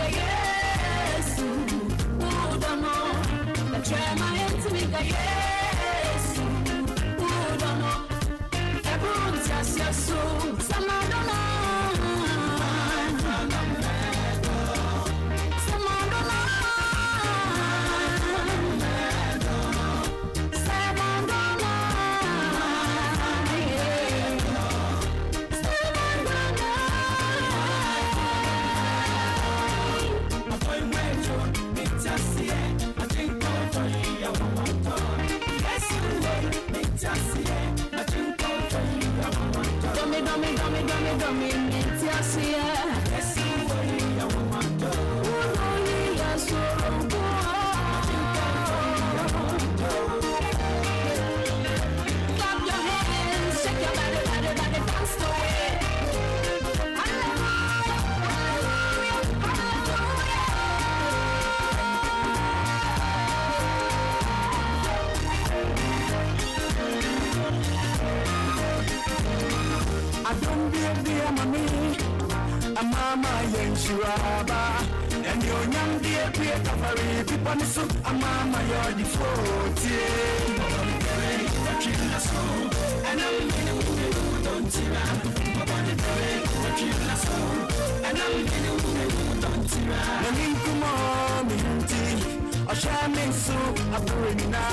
yes, don't know. The trema into me, yes, don't know. Everyone's just your soul, some I don't know. And your young dear creator for people so a mama you're the 40 and I'm in a don't tira and I'm in a don't tira a shaman so a burina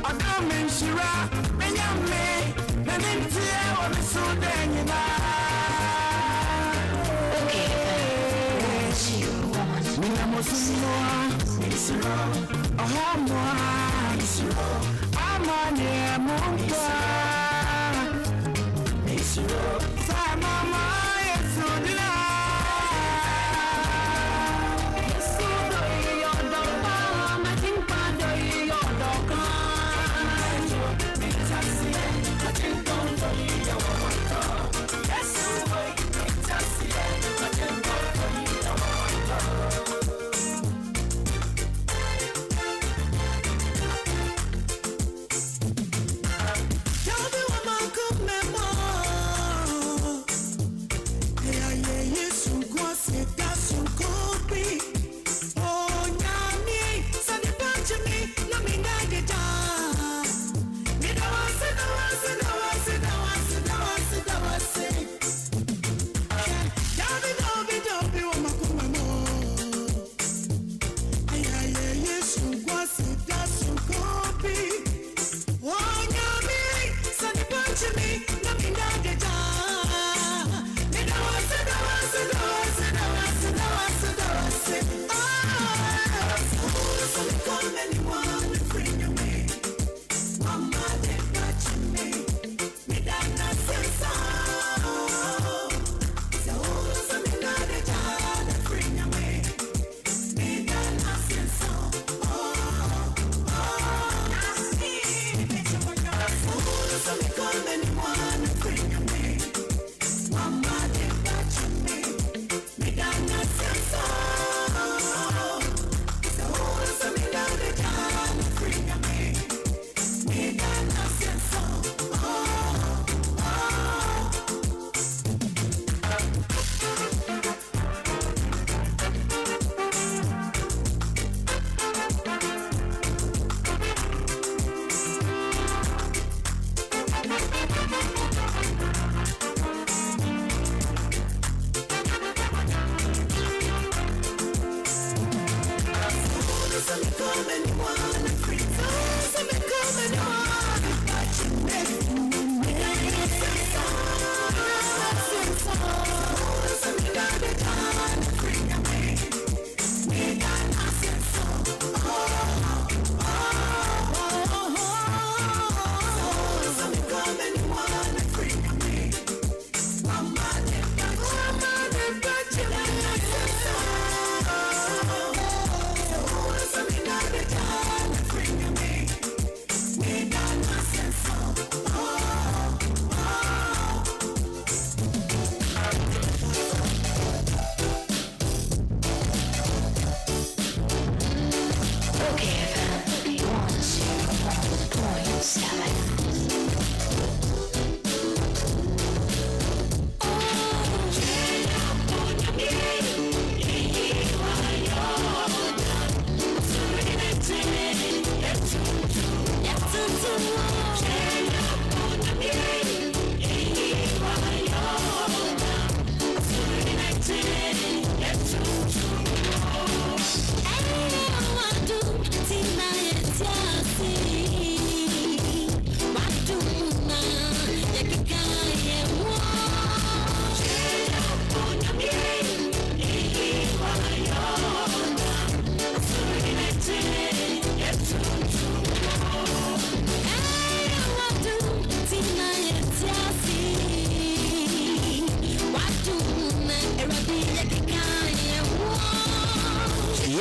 a coming shira and young me and then tear on the so then you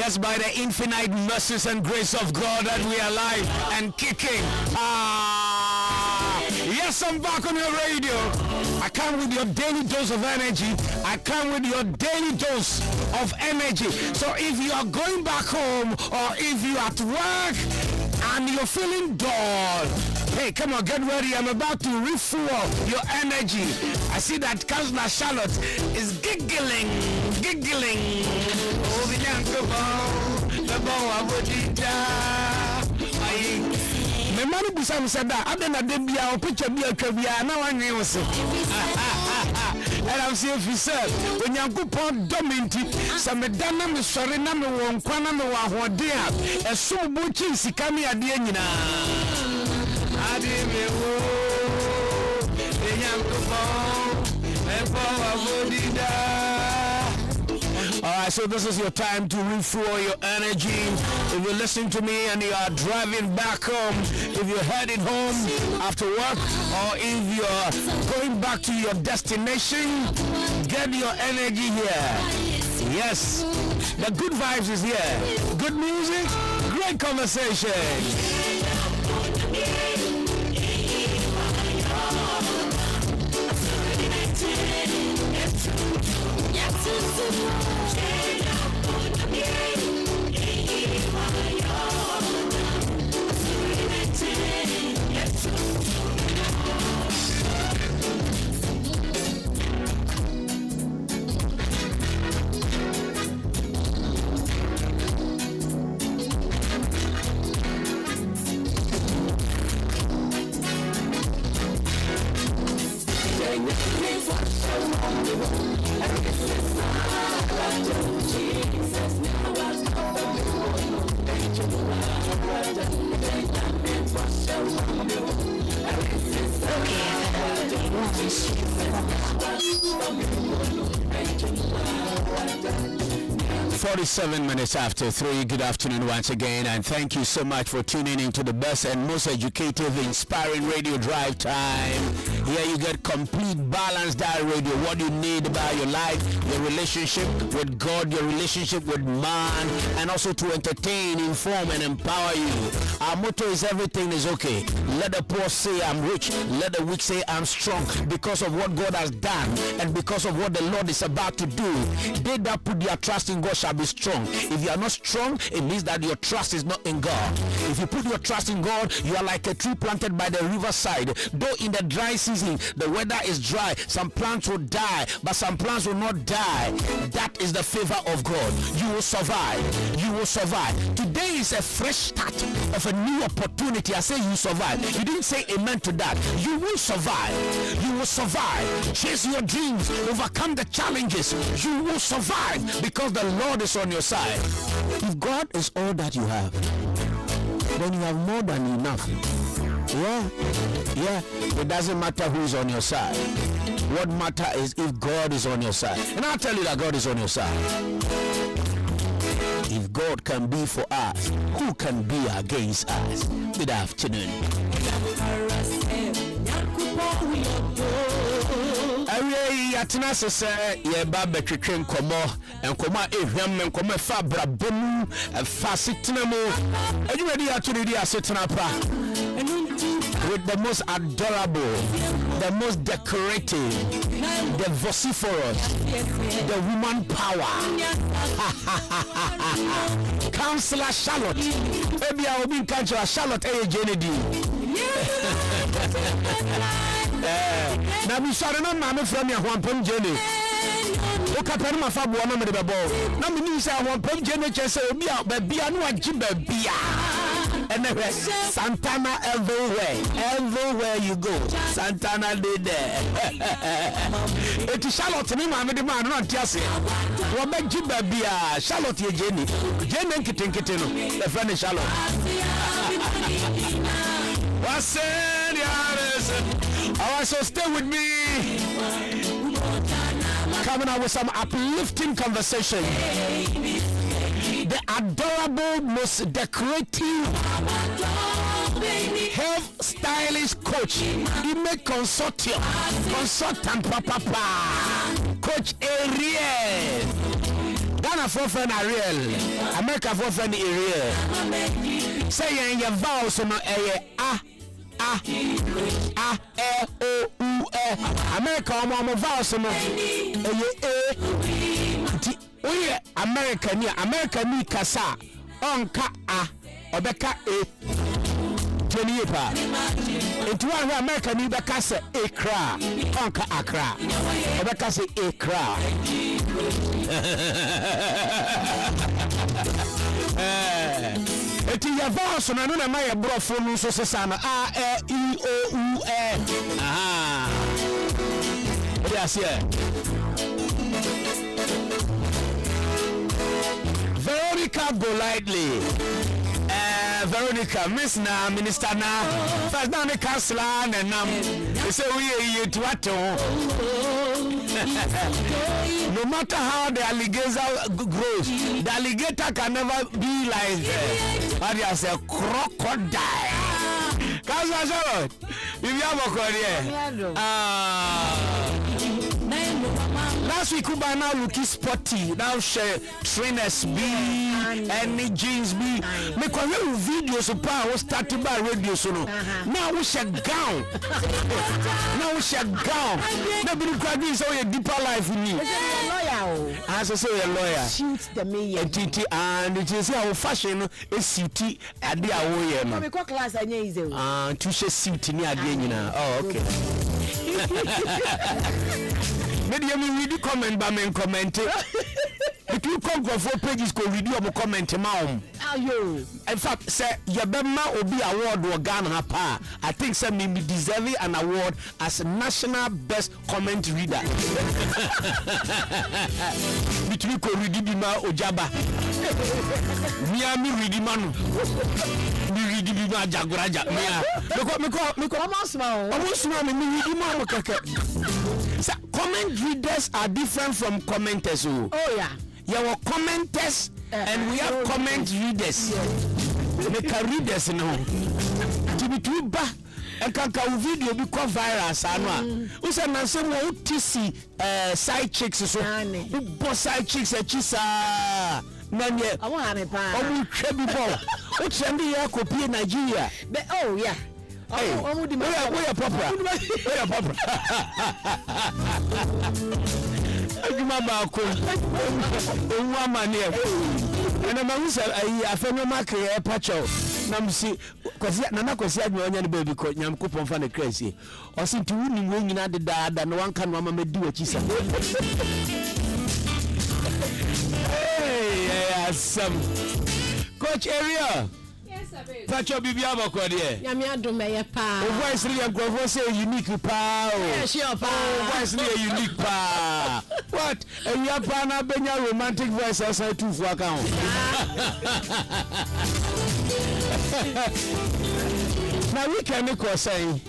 just by the infinite mercies and grace of God that we are alive and kicking. Yes, I'm back on your radio. I come with your daily dose of energy. I come with your daily dose of energy. So if you are going back home or if you are at work and you're feeling dull, hey, come on, get ready. I'm about to refuel your energy. I see that Councillor Charlotte is giggling. My money Busam said that I didn't be our picture be a career. Now I knew so. And I'm saying, if you said, when you go upon Dominti, some Madame is sorry, number one, Quanam, dear, a so butching Sikami at the end. I didn't Alright, so this is your time to refuel your energy. If you're listening to me and you are driving back home, if you're heading home after work, or if you're going back to your destination, get your energy here. Yes, the good vibes is here. Good music, great conversation. Forty-seven minutes after 3. Good afternoon once again, and thank you so much for tuning into the best and most educative, inspiring radio drive time. Here you get complete balanced dial radio, what you need about your life, your relationship with God, your relationship with man, and also to entertain, inform, and empower you. Our motto is everything is okay. Let the poor say I'm rich, let the weak say I'm strong, because of what God has done and because of what the Lord is about to do. They that put their trust in God shall be strong. If you are not strong, it means that your trust is not in God. If you put your trust in God, you are like a tree planted by the riverside. Though in the dry season the weather is dry, some plants will die, but some plants will not die. That is the favor of God. You will survive. You will survive. Today is a fresh start of a new opportunity. I say you survive. You didn't say amen to that. You will survive. You will survive. Chase your dreams. Overcome the challenges. You will survive because the Lord is on your side. If God is all that you have, then you have more than enough. Yeah, it doesn't matter who is on your side. What matters is if God is on your side. And I'll tell you that God is on your side. If God can be for us, who can be against us? Good afternoon. Atina sese ye ba betwetwe nkomo ehwem nkomo fa brabom fa setena mu adwumadi aturidi asetena pa with the most adorable, the most decorative, the vociferous, the woman power. Councillor Charlotte. Maybe I will be in Councillor Charlotte Kennedy. Now we saw the man from your one pump journey. Look at my father, one of the ball. Now we need one pump journey, just be out, baby, I know a Jimmy. And the rest, Santana everywhere you go. Santana did there. It is Charlotte, me, my man, not just it. What make Jimmy? Charlotte, Jenny Kitino, the friend of Charlotte. What's said, alright, so stay with me. Coming out with some uplifting conversation. The adorable, most decorative, health stylist coach. He make consultant, Coach Ariel. Ghana for friend are real. America for friend is real. Say your vowels no a o u e. America omo vowels no e. Oye America ni kasa onka a obeka e. Twenty pa. Into one America ni beka se ekra onka akra. Obeka se ekra. Eti ya voice na no na my brofo no so sesa na a e I o u e. Aha. Yes yeah. Veronica Golightly. Veronica, Miss Na, Minister Na, first down the council and they say we to what no matter how the alligator grows, the alligator can never be like how do you say crocodile. Council, if you have a last week, Kuba now looking sporty. Now share trainers be any jeans be. Make a little video so power started by radio so no. Now we shall gown. Now we shall gown. Nobody can do so a deeper life in me. As I say, a lawyer. Shoot the me and TT and it is our fashion is city at the away. I'm class I know. To share city near the oh, okay. Maybe I read the comment by men comment. If you come for 4 pages, go read your comment, mom. In fact, say Yabema will be award or Ghana pa. I think some may be deserving an award as national best comment reader. Between ko read Bima Ojaba. Miami read Manu. Me read Bima Jaguraja. Me almost now me read Manu keke. Comment readers are different from commenters. Oh yeah. You have commenters and we have comment readers. Make a readers now. To be too bad. And can video become viral. Sanwa. We say na say wo TC side chicks so. Who side chicks e chisa. Nanye. I want me pa. Omu hwe before. Wo trend here copy Nigeria. Oh yeah. Hey, we are proper. We are proper. And I'm also a phenomenon patcho. Namsi, because Nana Cosia, the baby coat, Yam coupon for the crazy. Or seem to win at the dad, and one can mama do what she said. Hey, some coach area. Pacho Bibiaba Cordier. Yamiado Maya Pa. Why is Liam Grover say unique pa? Yes, your pa. Why is a unique pa? What? And your pana Benya romantic voice as I too for account. Now we can make us saying.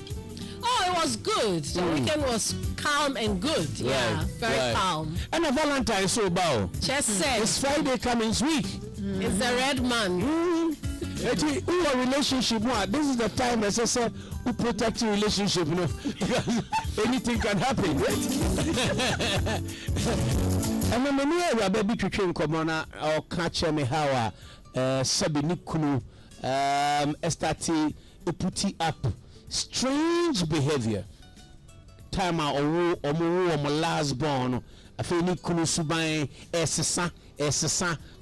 Oh, it was good. The weekend was calm and good. Yeah, very calm. And a Valentine's so bow. Just said. It's Friday coming week. It's the red month. Your relationship, this is the time as I said, who protect your relationship, you know, because anything can happen. And then when we are baby to train Komona or catch me how Sabinikunu estati putti up strange behavior. Time or last born, I feel Nikunu Subai Esesa,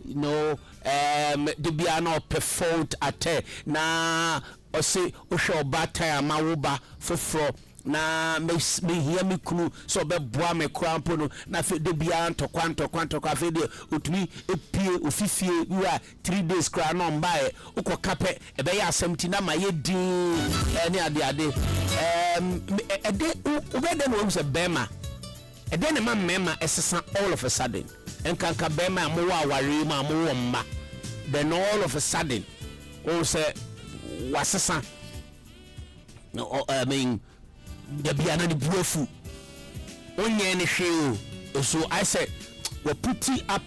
you know. The biano performed at na or say Osho Bata Mauba for na me hear me kunu so be boa me krampo na fe de bia to kwanto ka fe de otumi epie ofifie we are 3 days kra no mbae ukokape e be ya asɛmti na maye din ne ade ede ubede no se bema ede ne mema esesa all of a sudden enkanka bema mo wa aware ma mo wo mma then all of a sudden also wasesa no I mean the biana the brofu onye ne hwe so I said we put it up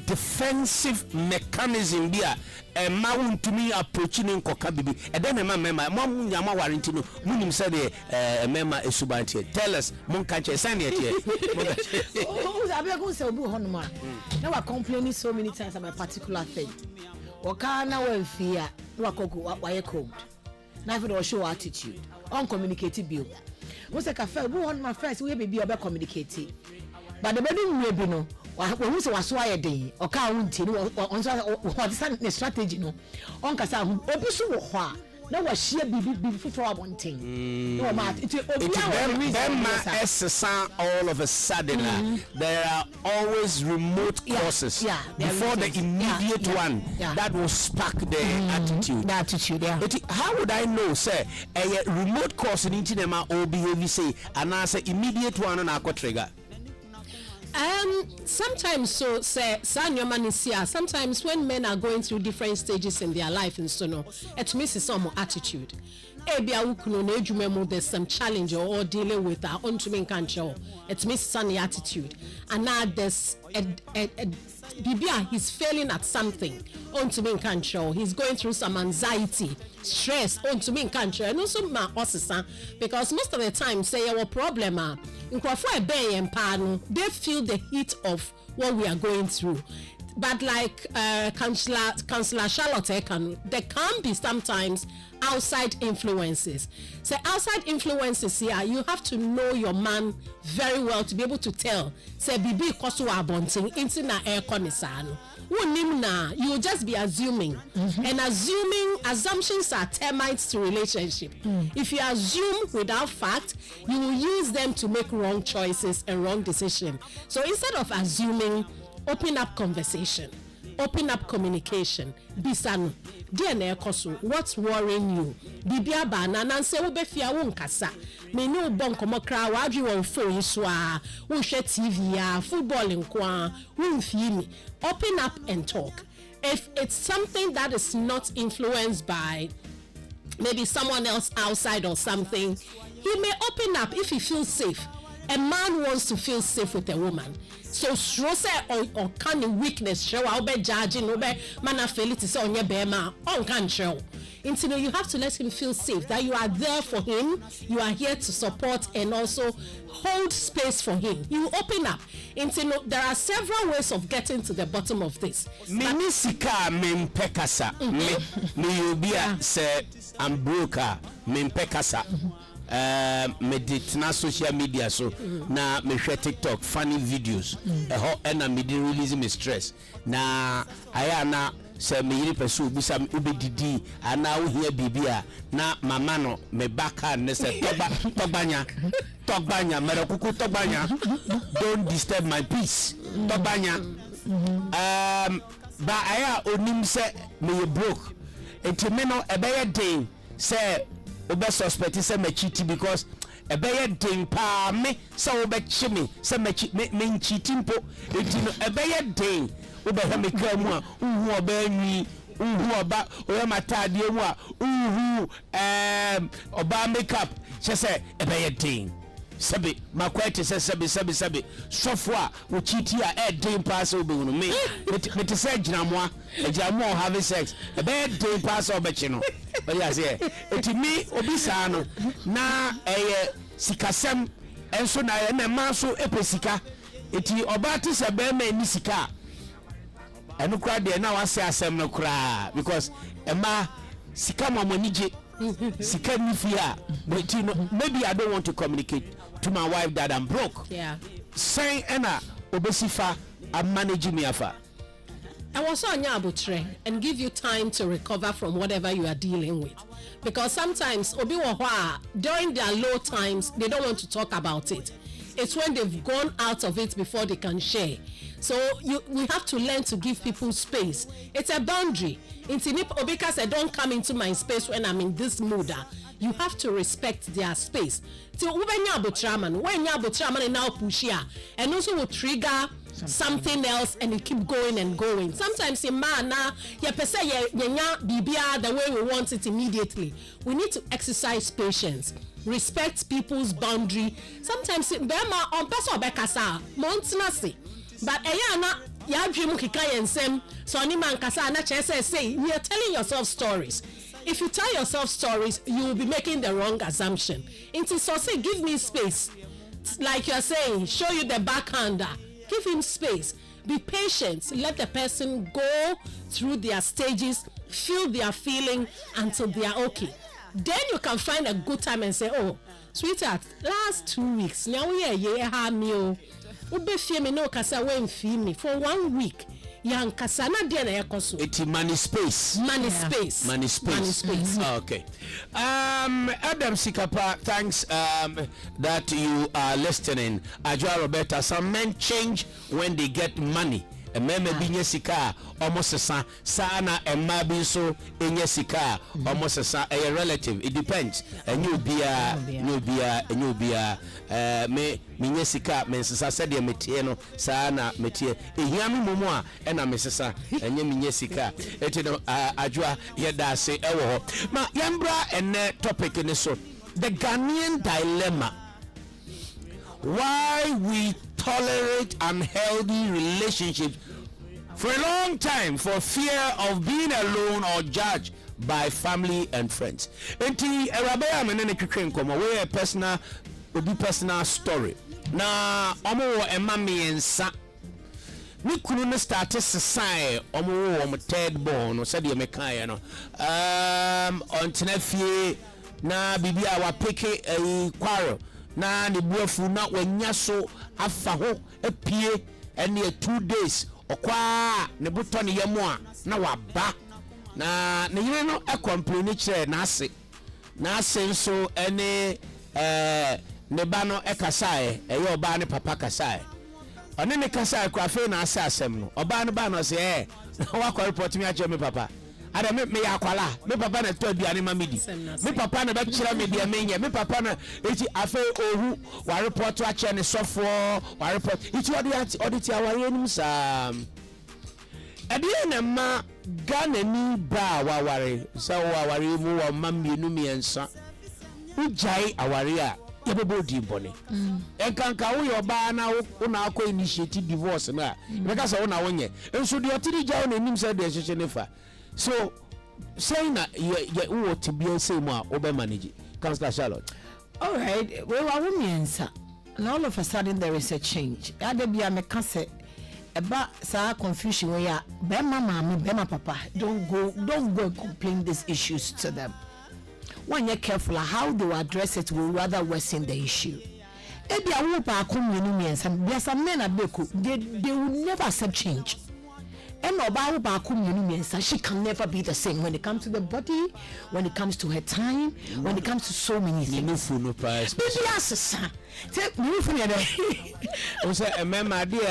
defensive mechanism bia ma wontumi approaching nkoka bibi then mema mo nyama warranty no munim say the mema esubantie tell us mon kanche sane tie Abeiku say obu honoma. Now we complaining so many times about a particular thing. Waka na we fear, no akoko why cold. Now if it show attitude, uncommunicated bill. What's a cafe? Obu honoma first we be obe communicate. But the baby we be no. When we say was why a day or count on strategy no. On kasa obi so wo ho a na wa share bibi for one thing. No ma it all of a sudden there are always remote causes before the immediate one that will spark the attitude. The attitude, yeah. How would I know, sir? A remote cause in Intinema or behavior say and answer immediate one on our trigger. Sometimes so say sometimes when men are going through different stages in their life and so no, it misses some attitude. There's some challenge or dealing with our own control. It misses some attitude, and now there's Bibia, he's failing at something on to me control. He's going through some anxiety, stress on to me control, and also my officer because most of the time say our problem they feel the heat of what we are going through. But like Councillor Charlotte Ekanu, there can be sometimes outside influences. So outside influences here, you have to know your man very well to be able to tell. Say bibi koso abonting into na air conisano. You will just be assuming. And assumptions are termites to relationship. If you assume without fact, you will use them to make wrong choices and wrong decisions. So instead of assuming, open up conversation, open up communication. Bisanu, dear Nekosu, what's worrying you? Bibia banana se ubefia wunkasa. Me no bonko mokra waju won phone swa, won share TV ya, football nkwa, won fimi. Open up and talk. If it's something that is not influenced by maybe someone else outside or something, he may open up if he feels safe. A man wants to feel safe with a woman. So stress or kind of weakness show I'll be judging obe mana feel it is on your bema on can show. Until you have to let him feel safe that you are there for him, you are here to support and also hold space for him. You open up. Until there are several ways of getting to the bottom of this. Minisika mempekasa. Me yubia se I'm broker mempekasa. Medit social media so na me share TikTok funny videos and me dey release me stress na aya na se me yiri peso bisa ubedidi ana wo hia bibia na mama no me baka ne se togbanya merakuku togbanya don't disturb my peace togbanya ba aya onim se me broke enti no ebeye den se obe suspect say me cheat because ebeye den pa me say obe chimi say me cheating po enti no ebeye den obe ha me kramu a uhu oba nwi uhu oba oya matade mu a uhu oba makeup say ebeye den sabi makwete say sabi sofo a wo cheat a den pa say obe hunu me te say ginamo having sex ebeye den pa say obe chi no. But yes, it me obisa no na sikasem enso na na manso epesika eti obati se be ma ni sika enu kra de na wase asem no kra because ema sika mamonije sika ni fia but you know, maybe I don't want to communicate to my wife that I'm broke. Yeah. Say ena obesifa I'm managing me afa. I was on Yabutre and give you time to recover from whatever you are dealing with. Because sometimes during their low times, they don't want to talk about it. It's when they've gone out of it before they can share. So we have to learn to give people space. It's a boundary. Obika said, don't come into my space when I'm in this mood. You have to respect their space. So when Yabutraman now push here, and also will trigger something else and it keep going and going. Sometimes in man bibia the way we want it immediately. We need to exercise patience, respect people's boundary. Sometimes bema on person bekasa montinasi but eyana ya dream kika yensem so ni man kasa na chese say you are telling yourself stories. If you tell yourself stories, you will be making the wrong assumption. Into so say give me space, like you are saying, show you the backhander. give him space. Be patient. Let the person go through their stages, feel their feeling until they are okay. Then you can find a good time and say, oh, sweetheart, last 2 weeks, now we are have me oh. Ube fie me no kasa we mfi me for 1 week. Yan kasa na dia na yakoso. It's money space. Money space. Money space. Money space. Okay. Adam Sikapa, thanks that you are listening. Ajua Roberta, some men change when they get money. Ememe binye sika almost sana emma bin so enye sika almost a relative. It depends. And you be me minye sika men sisa said ye metie no sana metie ehiami momo a ena mesesa enye minye sika etino adwa ye da se ewo ho ma yambra ene topic ni so the Ghanaian dilemma, why we tolerate unhealthy relationships for a long time for fear of being alone or judged by family and friends. Enti erabaya menene kikren komo we a personal story. Na omo emma miensa ni kunu no start sesai omo third born no said ye mekan no ontena fie na bibia wa peke kwaro na ne buafu na wanya so afa ho apie ene 2 days okwa ne buto ne yemu a na waba na ne yire no e complain kire na ase nso ene ne ba no e kasae eyo oba ne papa kasae one ne kasae kwa fe na ase asem no oba ne ba no se wa kwa report me ache me papa ada me yakwala me papa na to aduane ma medi me papa na be kira me dia menye me papa na eti afa ohu wa report ache ne sofo wa report eti audit aware nim sam ade na ma Ghana ni ba wa ware so wa ware mu wa ma mienu miensa ujai aware a yebebo di bone enkanka wo yoba na wo na akọ initiate divorce na because so na wonye enso de otiri jaw na nim say de hyehyɛ nefa. So, saying that you want to be a same over manage, Councillor Charlotte. All right, well, I won't answer. And all of a sudden, there is a change. I don't be a mechanic about some confusion where Bema Mama, Bema Papa, don't go and complain these issues to them. When you're careful, how they address it will rather worsen the issue. Maybe I will back home, you know, and there's some men at Abeiku, they will never accept change. And she can never be the same when it comes to the body, when it comes to her time, when it comes to so many things.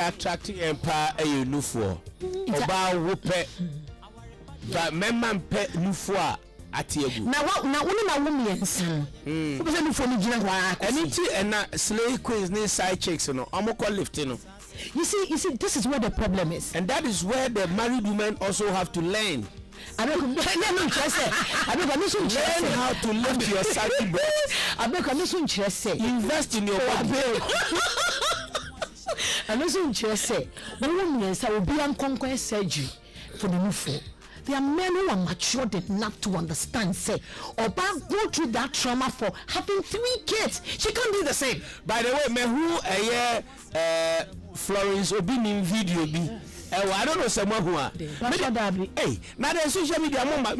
Attracting empire a new for Oba but memman pet new for Atiabu. Now, one woman, son. And slave queens need side chicks, you know, I'm lifting. You see, this is where the problem is. And that is where the married women also have to learn. I don't learn how to lift your side breast. Invest in your body. And also interest women will be on surgery for the new for. There are men who are matured enough to understand, say, Oba go through that trauma for having 3 kids. She can't do the same. By the way, me who Florence Obini video be. I don't know someone who are. Hey, now the social media mama,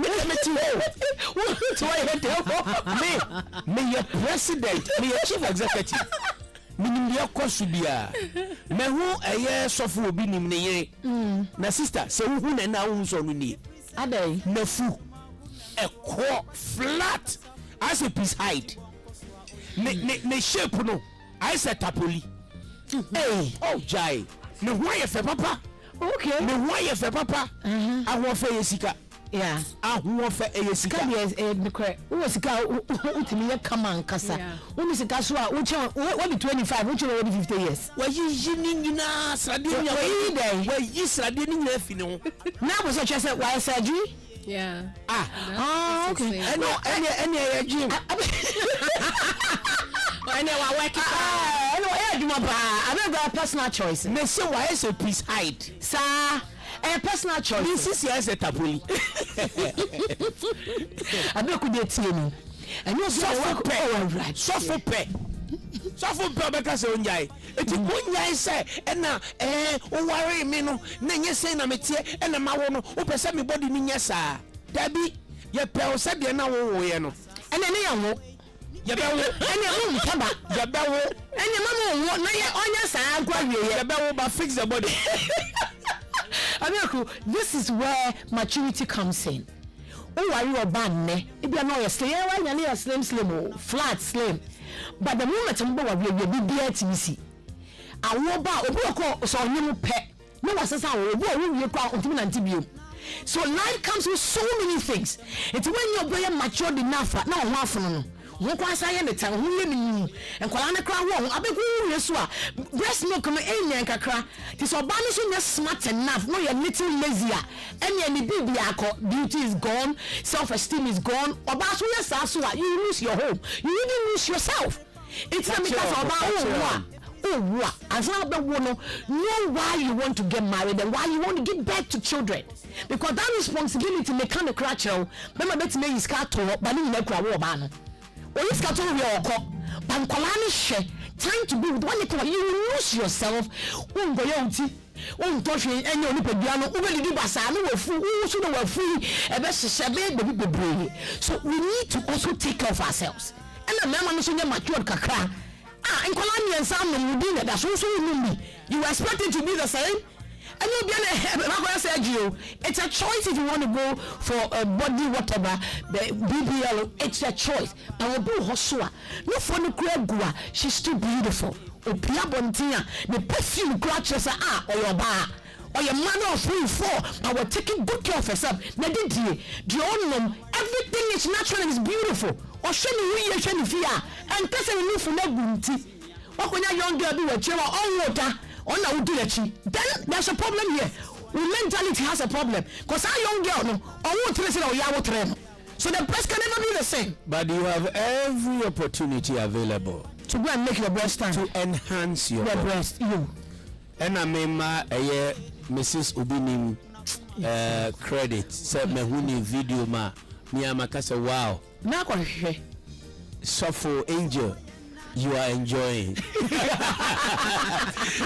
me your president, me your chief executive. Minim your kosubia. Me who sofu obi nim ne ye. Na sister, se who na na who so no ni. Adey. Na fu. A core flat as a piece height. Ne shape no. I said tapoli. Hey, oh jai. Ne why fe papa? Okay. Ne why fe papa? I want fe yesika. Yeah. I want fe yesika. Who sika utimi come on kasa. Who sika so what be 25, what be 50 years. Why you nyina srade nya why you srade ni nyina fi no. Na bo so chese why surgery? Yeah. Okay. Any gym. I don't got personal choice. Me say why is a piece height? Sir, a personal choice. This is yes a tapoli. Abeiku dey tie me. And you so right. So for pay. So for Pabeka say unjai. Eti unjai say ena o worry me no na nye say na metie ena mawo no o pese me body ni nya saa. Dabi ye pe o se de na wo ye no. Ena ne yawo. Ye be wo ena wo mpaba. Ye be wo ena mama wo na ye onya saa gwa wie ye be wo ba fix the body. Abeiku, this is where maturity comes in. Oh, are you a band? If you are not a slim, you are slim, flat, slim. But the moment I'm going to be there to see. I will buy a book so you pet. No one says I will call on. So life comes with so many things. It's when you're very matured enough. No, one who was I in the town who live in you and Kolana cry wrong. Abeiku Yesua breast milk come in and cry. This or banishing your smart enough. No, you're little lazier. Any beauty is gone, self-esteem is gone. Or about you lose your home. You even lose yourself. It's not because of what? As well as know why you want to get married and why you want to give birth to children. Because that responsibility may kind of crash. Remember, let's make his car to but you never war ban. Or you got to your Bankolani time to be with one you lose yourself. Touch any only piano, only do Basano, who free, a best baby. So we need to also take care of ourselves. And the man is mature kakra. And Kolani and Sam will do that's also me. You expect it to be the same? And you'll be it's a choice if you want to go for a body whatever the BBL, it's a choice. But we'll do Hosua. No for the Gua, she's too beautiful. Opia Bontia, the perfume clutches or your bar. Or your mother of 3-4, but we're taking good care of herself. Everything is natural and is beautiful. Or shiny fear and person you for no gunti. Or when a young girl do a chair or water. Then there's a problem here. Mentality has a problem. Because our young girl no, or won't listen or yawo train. So the breast can never be the same. But you have every opportunity available to go and make your breast stand. To enhance your breast. You. And I remember Mrs. Ubinim credit said me huni video ma me amakasa wow. Na kwa So for Angel, you are enjoying.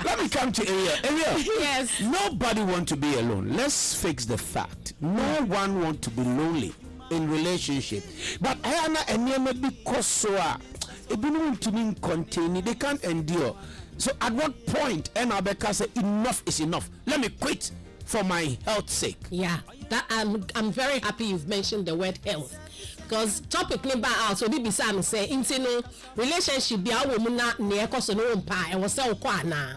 Let me come to Area. Yes. Nobody want to be alone. Let's fix the fact. No one want to be lonely in relationship. But Ayana and Yema because so to contain it, they can't endure. So at what point Abeiku say enough is enough? Let me quit for my health's sake. Yeah, that I'm very happy you've mentioned the word health. Because topic number out so be Sam say intino relationship be a woman na near koso no mpa e was say na.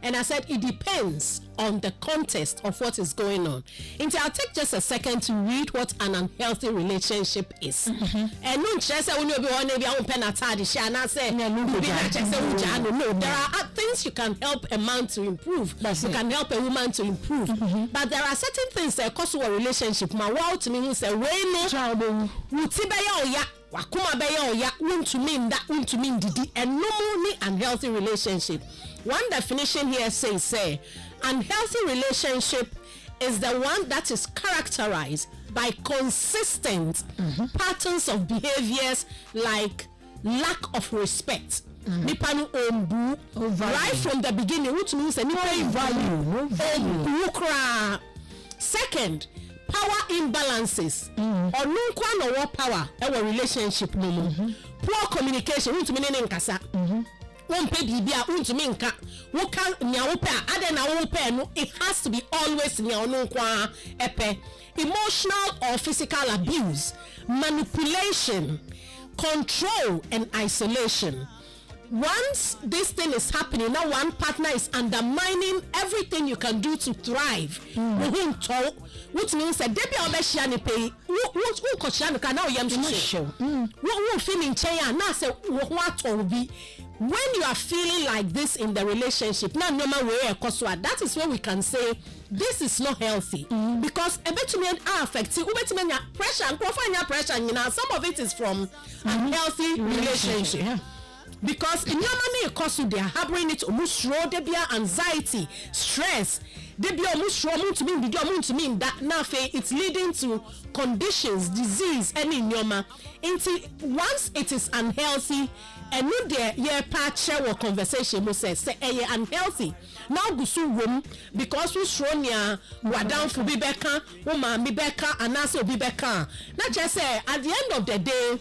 And I said it depends on the context of what is going on. I'll take just a second to read what an unhealthy relationship is. And no say when you be on maybe I penatadi shana say no, there are things you can help a man to improve. You can help a woman to improve. But there are certain things that cause a relationship. My wow to me who say we no wakuma beya oya won't mean that won't mean didi and no unhealthy relationship. One definition here says unhealthy relationship is the one that is characterized by consistent patterns of behaviors like lack of respect. Right from the beginning, which means no value. Second, power imbalances or no power our relationship poor communication which mean nkasa one pay bibia unto me nka wo kan nya wo pa ade na wo pa no it has to be always nya no kwa epe emotional or physical abuse, manipulation, control and isolation. Once this thing is happening, now one partner is undermining everything you can do to thrive. Which means that Debbie Obeshiani pay who Koshano can now yam show. Who feeling chair now say what will be when you are feeling like this in the relationship, now no matter where that is where we can say this is not healthy because a bit men are affected. Pressure and pressure, you know, some of it is from unhealthy relationship. because in your money cause they are harboring it almost raw debia anxiety, stress. Debia almost raw to mean that nafe it's leading to conditions, disease, and in yoma. Once it is unhealthy, and no there yeah patch or conversation mo say unhealthy. Now go so room because we thrown ya down for bibeka, woman bibeka, and also bibeka. Not just say at the end of the day.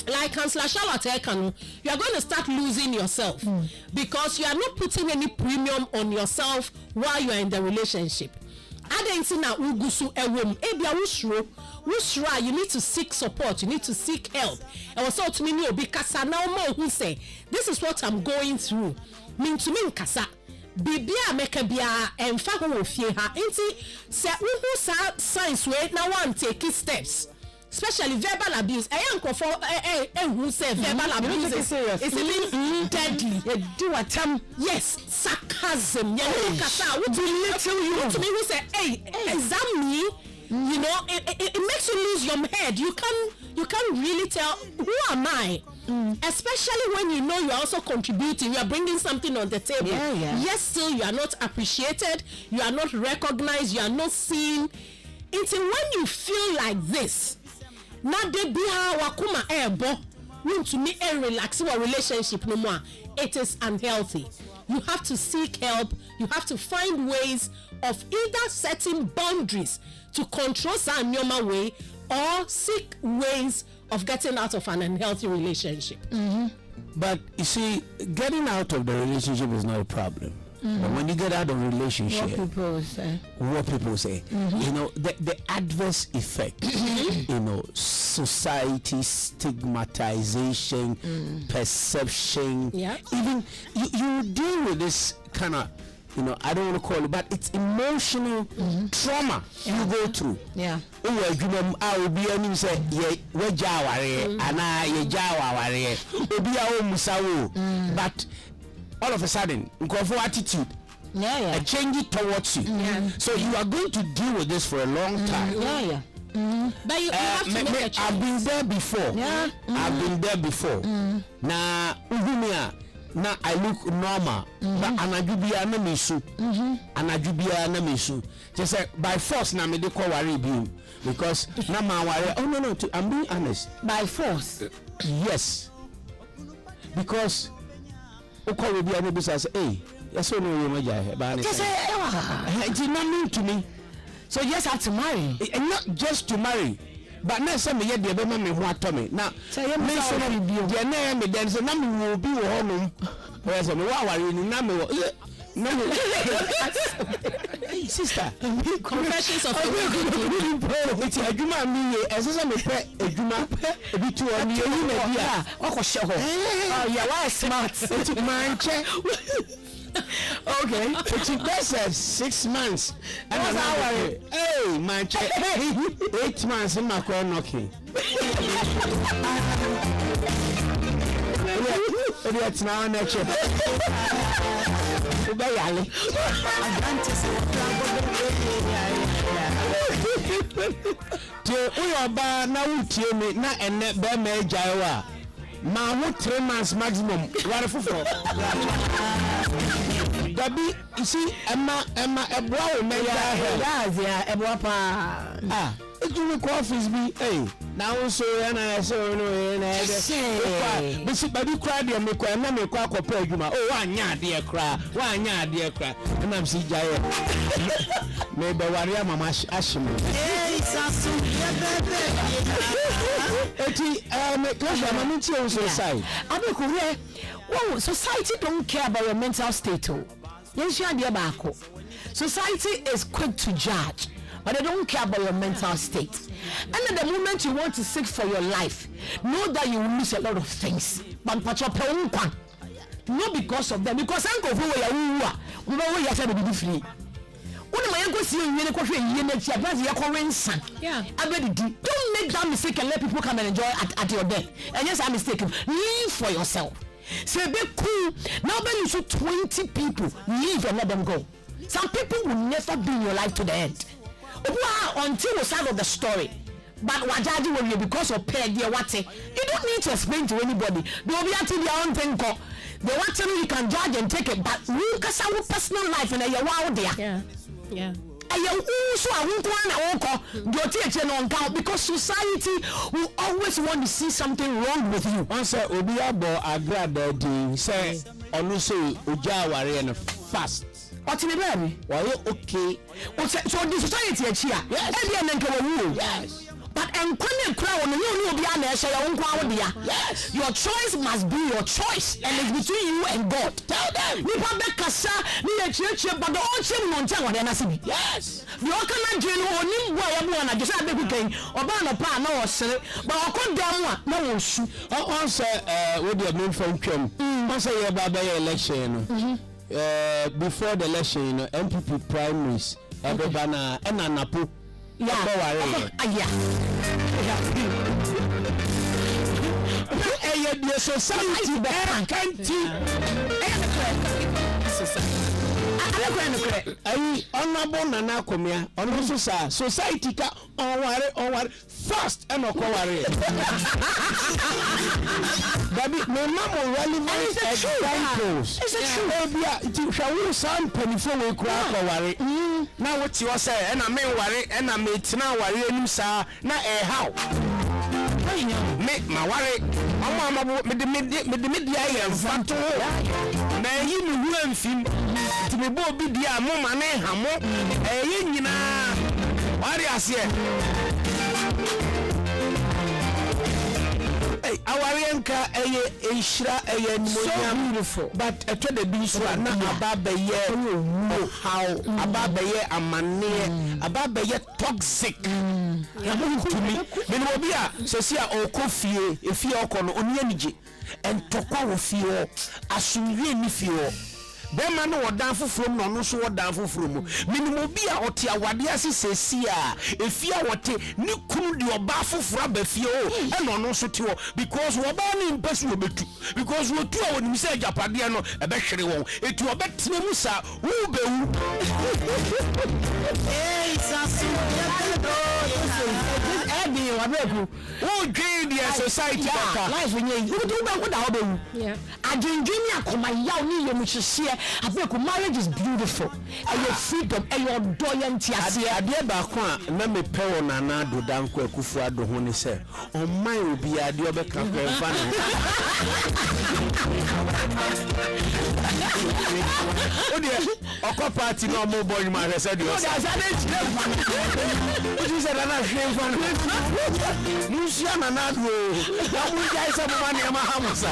Like Councillor Charlotte Ekanu, you are going to start losing yourself because you are not putting any premium on yourself while you are in the relationship. Adentina ugusu ewom ebia wusra you need to seek support, you need to seek help. And also to me obi kasa na omo who say this is what I'm going through. Mean to me kasa bibia meka bia emfa ho ofie ha enti se wo sa signs we na one take steps. Especially verbal abuse. I am who say verbal abuse is even deadly. Do a time. Yes, sarcasm. What do you to me who say, hey, is that me? You know, it makes you lose your head. You can't really tell who am I. Especially when you know you are also contributing, you are bringing something on the table. Yes, still you are not appreciated, you are not recognized, you are not seen. Until when you feel like this. Na de biha wakuma ebo want to me a relax your relationship no more. It is unhealthy. You have to seek help. You have to find ways of either setting boundaries to control some normal way or seek ways of getting out of an unhealthy relationship. But you see, getting out of the relationship is not a problem. But when you get out of a relationship, what people say, you know, the adverse effect, you know, society stigmatization, perception, even you deal with this kind of, you know, I don't want to call it, but it's emotional trauma you go through. Oh, I will be on say, we jaware, ana ye jaware, obi a o musawo, but all of a sudden, for attitude, a change it towards you. So you are going to deal with this for a long time. But you have to make a change. I've been there before. I've been there before. Now I look normal, but anajubia na misu. Anajubia na misu. Just say by force na me de ko worry bi because na ma worry. Oh no, I'm being honest. By force. Yes. Because okay, we be able to say, hey, yes, we know you may just say, it did not mean to me. So you just have to marry, and not just to marry, but now some yet the other man who told me. Now, say, you may so be the name, then say, Nammy will be home. Whereas I'm in Nammy. Hey, sister, confessions of it's a Juma me as a Juma a bit too on you. Oh, yeah, why smart? It's man check. Okay, it's best 6 months. And an hour. Hey, man check. 8 months in my car knocking. It's now next year. Na utie me na enne be me jaiwa ma ho 3 months maximum ware foforo dabi you see emma ebwa o me ya ebwa pa eju ko office bi na so na so no na e bi si baby cry de me ko na me ko akopa adwuma wa anya de kra na am si jaye me be ware mama ashim sasu eti me close am no tie on society Abeiku re wow society don't care about your mental state oh yenhia de baako society is quick to judge but they don't care about your mental state. And at the moment you want to seek for your life, know that you will lose a lot of things. But not because of them, because I'm going to be free. Don't make that mistake and let people come and enjoy at your death. And yes, I'm mistaken. Live for yourself. Say be cool. Now when you shoot 20 people, leave and let them go. Some people will never be in your life to the end. Until the side of the story. but wajaji will be because of pay dear what you don't need to explain to anybody. They will be at their own thing. They want to know you can judge and take it, but you can say personal life and you're out there. Yeah. Because society will always want to see something wrong with you. Once Obiabo Agrada say Onuso Ujawari and fast. What's in the baby? Well, okay. So the society here. Yes. But and crowd yes. Your choice must be your choice, and it's between you and God. Tell them. But the yes. You cannot do anything. I just have to say, Obama pa no was, but I can't damn no shoot. Once with your main phone come. Once a year election. Before the election, MPP primaries, everybody and Anapu. Yeah. The society honorable Nana Komia, on society ka on fast and okoware. Baby, my mom relevant examples. Is it true? It shall sound painful we cry. Now what you say, and I may worry, and I may now worry, and sir, now how? Make my worry. I'm with the media and Fanto. Now you know who film to be both be dear, Mom and Hamo, what do you say? Our Yanka so beautiful, but a trade beast na ababe how ababe amane ababe toxic. To me, then will be a so see a coffee if you are on only and tokwa wo fio asumwie ni fio. Bema no wadanfo from no so wadanfo from minimo bia ote awade asesesi a efia wote ni kunu de oba foforo ba fie o e no so te o because wo ba ni mpesu obetu because wo tu a woni se japade no e be hwere won etu obetene mu sa wo bewu sasu Abby Abeiku who dream the society life when you do ba da obewu adwendwemi akoma yaw ni yemuhye Abeiku marriage is beautiful and your freedom and your doyant ase ade ba ko a na me pe wo nana do danko akufu ado ho ni se on my obi ade obeka ko enfa no odi okọ party no mo boy ma re se di o sa odi se na enfa no musia nana do ya mu ja se mo ma ne ma hamusa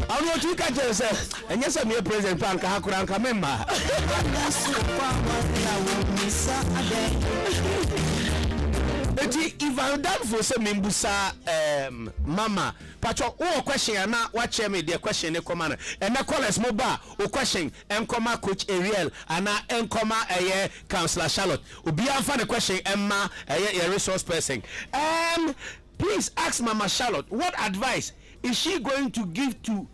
I want to catch yourself, and yes, I'm your president. Panka Hakuranka member. If I'm done for some Mbusa, Mama, Pacho, oh, question, and now watch me, dear question, commander, and I call us mobile, or question, and comma coach Ariel, and I am comma a Councillor Charlotte. Ubi for the question, Emma, a resource person. Please ask Mama Charlotte, what advice is she going to give to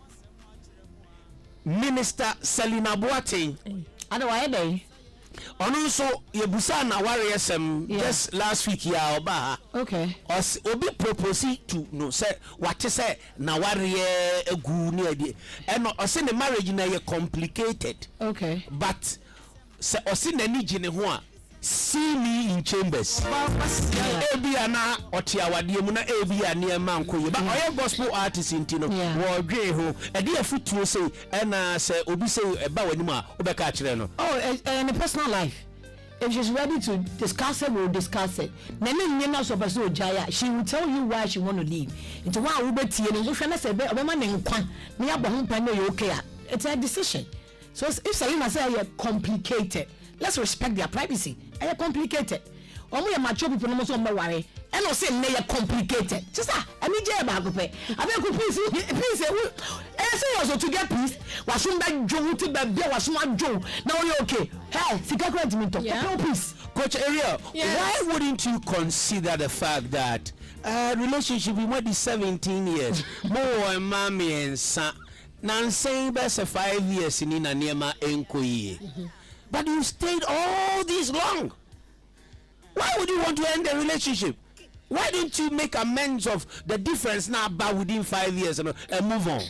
Minister Selina Boateng? Adewale. Also, Yebusa na warrior just last week ya oba. Okay. Obi propose to no say what say na warrior egu ni ade. And say the marriage na ye complicated. Okay. But say osi na ni gine ho a see me in chambers. Ebia na oti awade mu na ebia ne ma nkoye. But oye gospel artist intino wo dwe ho. E dey afutuo say na say obi say eba wanimu a obeka kire no. Oh, in a personal life. If she's ready to discuss it, we'll discuss it. She will tell you why she want to leave. It's a decision. So if Selena says you're complicated, let's respect their privacy. You're complicated. Omo ya mature people no so worry. And no say you're complicated. Just I need you about to pay. Abeiku please say also to get peace. Wasumba Joe to be wasuma Joe. Now you okay? Hey, sika kwenti me talk. Please. Coach Ariel, why wouldn't you consider the fact that relationship with more than 17 years, more and mommy and son, now saying best 5 years in Niema Enkoye. But you stayed all this long. Why would you want to end the relationship? Why don't you make amends of the difference now about within 5 years and move on?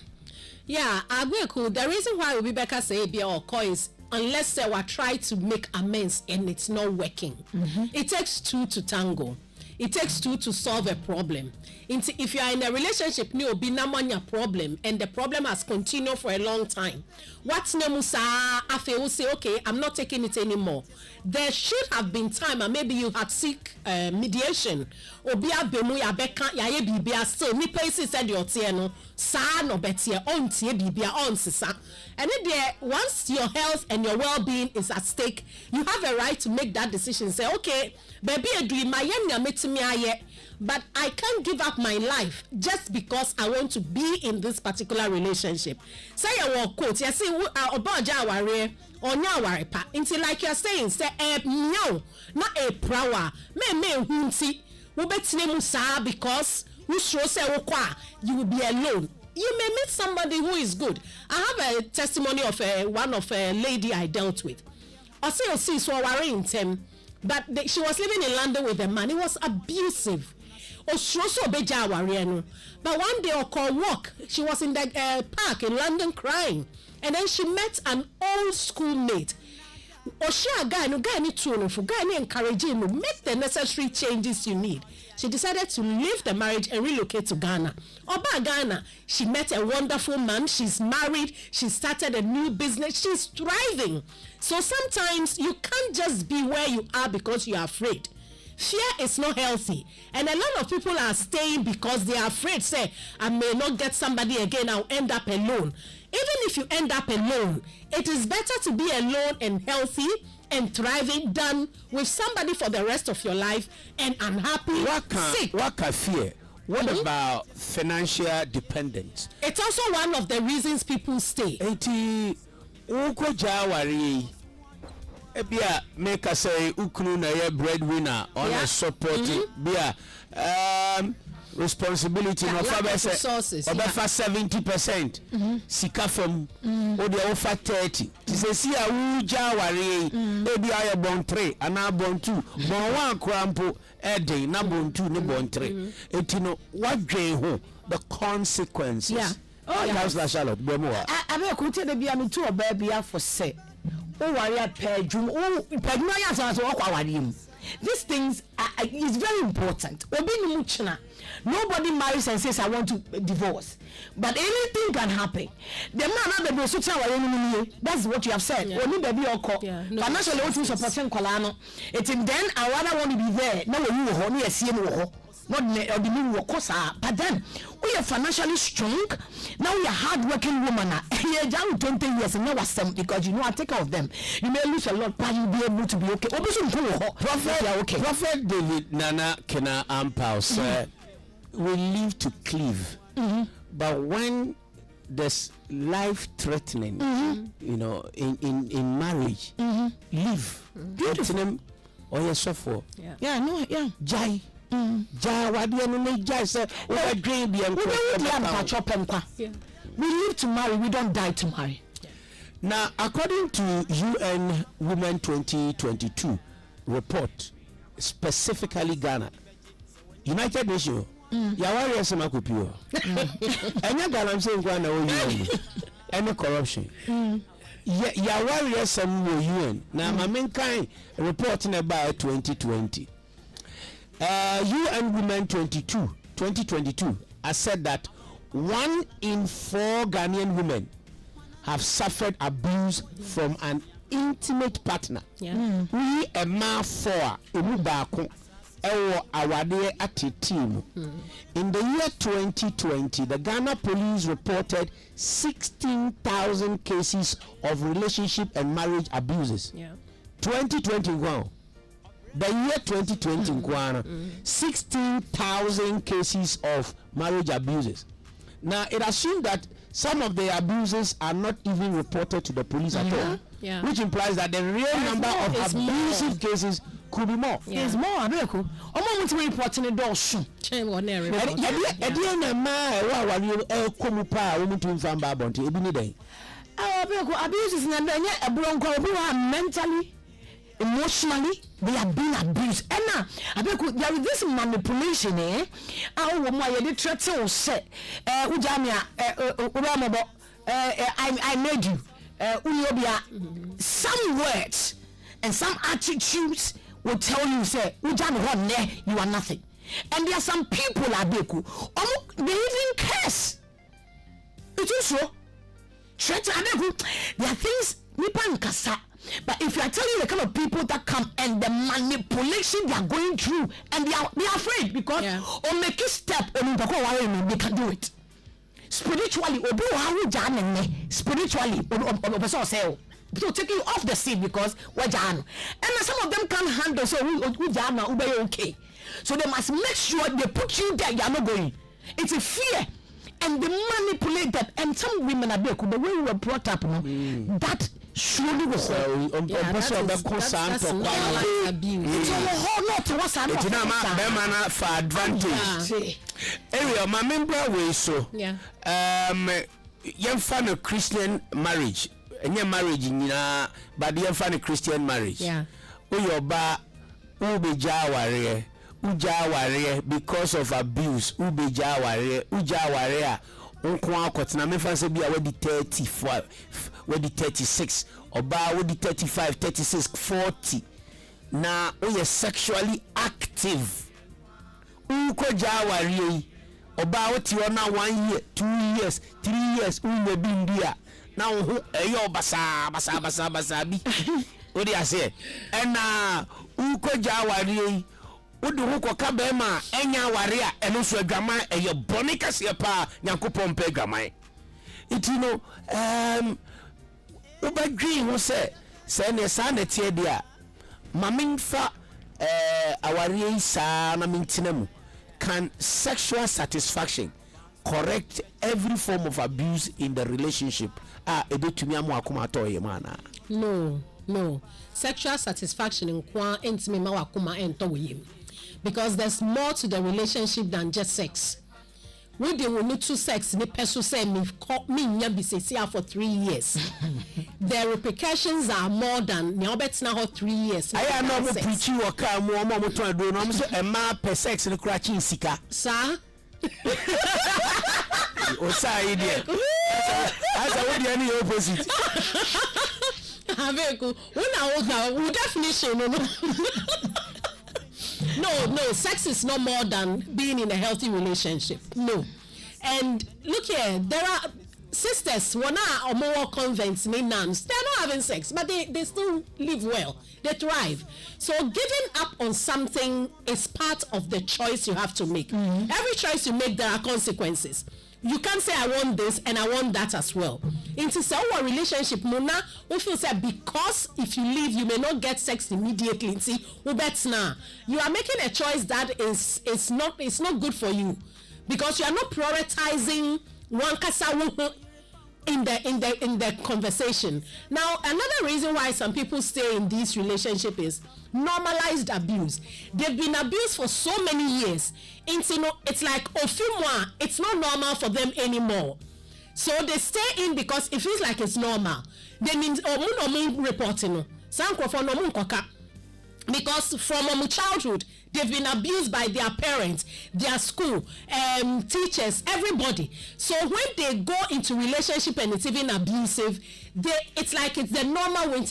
Yeah, Abeiku, the reason why Rebecca say be or is unless they were try to make amends and it's not working. It takes two to tango. It takes two to solve a problem. If you are in a relationship, you be a problem, and the problem has continued for a long time. What's Nemusa? Afe will say, okay, I'm not taking it anymore. There should have been time, and maybe you had seek mediation. Obia bemu ya beka ya ye bibia still. Ni place said your tieno sa no betia on tie bibia on sisa. And then once your health and your well-being is at stake, you have a right to make that decision. Say, okay, baby, do my yet. But I can't give up my life just because I want to be in this particular relationship. Say you walk quote, you see, obaja ware or nyaware pa. Until like you're saying, say no, not a prawa. Me hunti. Musa because you will be alone. You may meet somebody who is good. I have a testimony of one of a lady I dealt with. I say so worrying him, but she was living in London with a man. He was abusive. But one day on walk, she was in the park in London crying, and then she met an old schoolmate. Guy need to encourage him to make the necessary changes you need. She decided to leave the marriage and relocate to Ghana. Oba Ghana, she met a wonderful man. She's married. She started a new business. She's thriving. So sometimes you can't just be where you are because you are afraid. Fear is not healthy, and a lot of people are staying because they are afraid. Say, I may not get somebody again. I'll end up alone. Even if you end up alone, it is better to be alone and healthy and thriving than with somebody for the rest of your life and unhappy, sick. What fear? What about financial dependence? It's also one of the reasons people stay. Ebia make us say ukunu na ye breadwinner on a support bia responsibility no fa be say obefa 70% sika fam o de ofa 30 ti say si a wuja ware ebia ye bon 3 ana bon 2 bon 1 krampo eden na bon 2 ne bon 3 etino wadwen ho the consequences. How's that, Charlotte? Abeiku te de bia me to oba bia for say these things is very important. Nobody marries and says I want to divorce, but anything can happen. The man that's what you have said. Financially, what you supporting Kolano. It's then I rather want to be there. No, you but then we are financially strong. Now we are hard-working women. You're young 20 years and now some because you know I take care of them. You may lose a lot, but you'll be able to be okay. Prophet David Nana Kena Ampao said, we live to cleave, but when there's life-threatening, you know, in marriage, live. Beautiful. Or you suffer. Jai. We live to marry, we don't die to marry. Now, according to UN Women 2022 report, specifically Ghana, United Nations, Yawari Samakupio, and I'm saying any corruption. Yawari Samu UN. Now, my main kind reporting about 2020. UN Women 2022 has said that 1 in 4 Ghanaian women have suffered abuse from an intimate partner. We a man for at a team. In the year 2020, the Ghana police reported 16,000 cases of relationship and marriage abuses. 2021. The year 2020, 16,000 cases of marriage abuses. Now, it assumes that some of the abuses are not even reported to the police at all, which implies that the real number of abusive cases could be more. There's more, Abeiku. Almost reporting it also. Abuse is mentally emotionally they are being abused. And now Abeiku, there is this manipulation our woman you threaten say ujamia I made you some words and some attitudes will tell you say ujamia you are nothing. And there are some people Abeiku they even curse. It is so. There are things nipa nkasa. But if you are telling the kind of people that come and the manipulation they are going through and they are afraid because or make a step and they can do it. Spiritually, spiritually, so take you off the seat because we're and some of them can't handle so we okay. So they must make sure they put you there, you are not going. It's a fear. And they manipulate that. And some women are there, the way we were brought up, that surely was that's for advantage. Area, my member way so. You find a Christian marriage, and your marriage in but you find a Christian marriage. Your bar will be Jawari. Ujaware because of abuse ubejaware ujaware onkwa akotina me fancy bia we di 35 we di 36 oba we di 35 36 40 na we sexually active unko jaware oba we ti ona 1 year 2 years 3 years unwe bi ndia na ho eyo basa bi o di ase na unko jaware Udu huko kabema enya waria eno so adwama eye bone kase pa nyankopon pe adwama itino ubadwi ho se ne sa na tie dia maminfa awaria isa na mintinemu. Can sexual satisfaction correct every form of abuse in the relationship? Edetumi amu akoma to ye mana. No. Sexual satisfaction in kwa entime ma wakoma ento we. Because there's more to the relationship than just sex. We deal with two sex. The person say me for 3 years. The repercussions are more than now. Bet now 3 years. I am not preaching or come more to do. No, so a man per sex in the crutching sika. Sir. Idea. As I would any opposite. Abeiku, we definition. No, sex is not more than being in a healthy relationship. No. And look here, there are sisters, one or more convents, nuns, they're not having sex, but they still live well. They thrive. So giving up on something is part of the choice you have to make. Every choice you make, there are consequences. You can't say I want this and I want that as well. Into our relationship, Mona, we feel say because if you leave, you may not get sex immediately. See, you are making a choice that is not good for you because you are not prioritizing one kasa in the conversation. Now, another reason why some people stay in this relationship is normalized abuse. They've been abused for so many years. It's like it's not normal for them anymore. So they stay in because it feels like it's normal. They mean reporting. Because from childhood they've been abused by their parents, their school, teachers, everybody. So when they go into relationship and it's even abusive, it's like it's the normal way.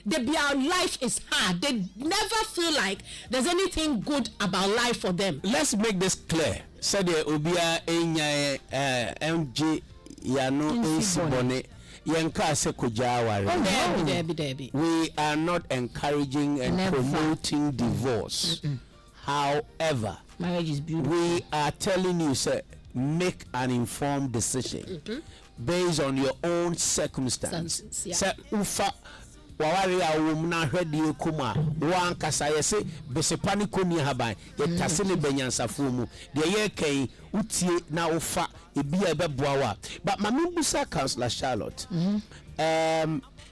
Their life is hard. They never feel like there's anything good about life for them. Let's make this clear. Said Obia MJ Yano Isibone. We are not encouraging and promoting divorce. However, marriage is beautiful. We are telling you, sir, make an informed decision based on your own circumstances. Sir, ufa wawari ya umna hwedi kuma wankasa yese besepani koni haban yetasene benyansa fumu de yekei utie na ufa ebia ebeboawa. But mamimbusa Counselor Charlotte,